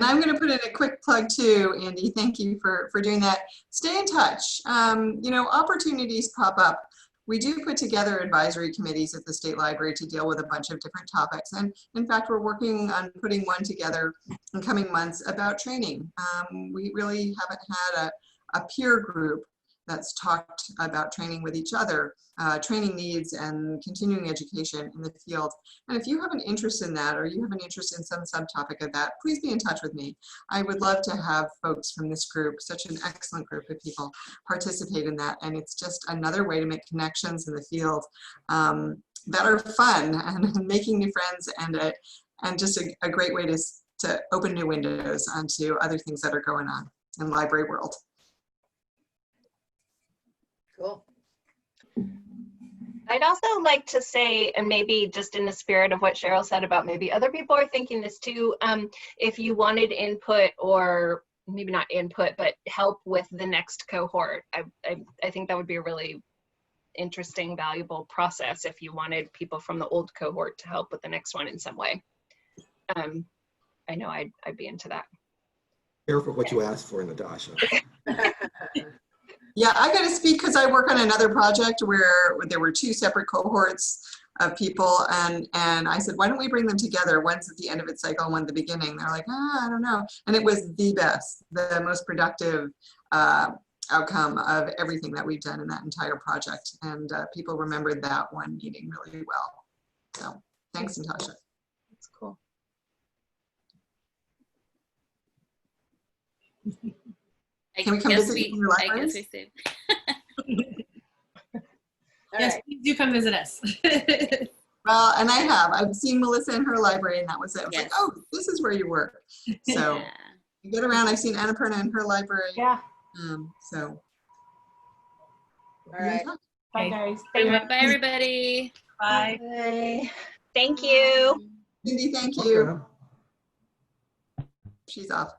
I'm going to put in a quick plug too, Andy. Thank you for doing that. Stay in touch. Opportunities pop up. We do put together advisory committees at the State Library to deal with a bunch of different topics. And in fact, we're working on putting one together in coming months about training. We really haven't had a peer group that's talked about training with each other, training needs and continuing education in the field. And if you have an interest in that, or you have an interest in some subtopic of that, please be in touch with me. I would love to have folks from this group, such an excellent group of people, participate in that. And it's just another way to make connections in the field that are fun and making new friends, and just a great way to open new windows onto other things that are going on in library world. Cool. I'd also like to say, and maybe just in the spirit of what Cheryl said about maybe other people are thinking this too, if you wanted input, or maybe not input, but help with the next cohort, I think that would be a really interesting, valuable process if you wanted people from the old cohort to help with the next one in some way. I know I'd be into that. Careful what you ask for, Natasha. Yeah, I got to speak because I work on another project where there were two separate cohorts of people, and I said, why don't we bring them together? One's at the end of its cycle, one at the beginning. They're like, I don't know. And it was the best, the most productive outcome of everything that we've done in that entire project. And people remembered that one meeting really well. So thanks, Natasha. That's cool. Can we come visit you in your I libraries? guess we Yes, please do come visit us. Well, and I have. I've seen Melissa in her library, and that was it. I was like, oh, this is where you work. So you get around. I've seen Annapurna in her library. Yeah. So. All right. Bye, guys. Bye, everybody. Bye. Bye. Thank you. Cindy, thank you. She's off.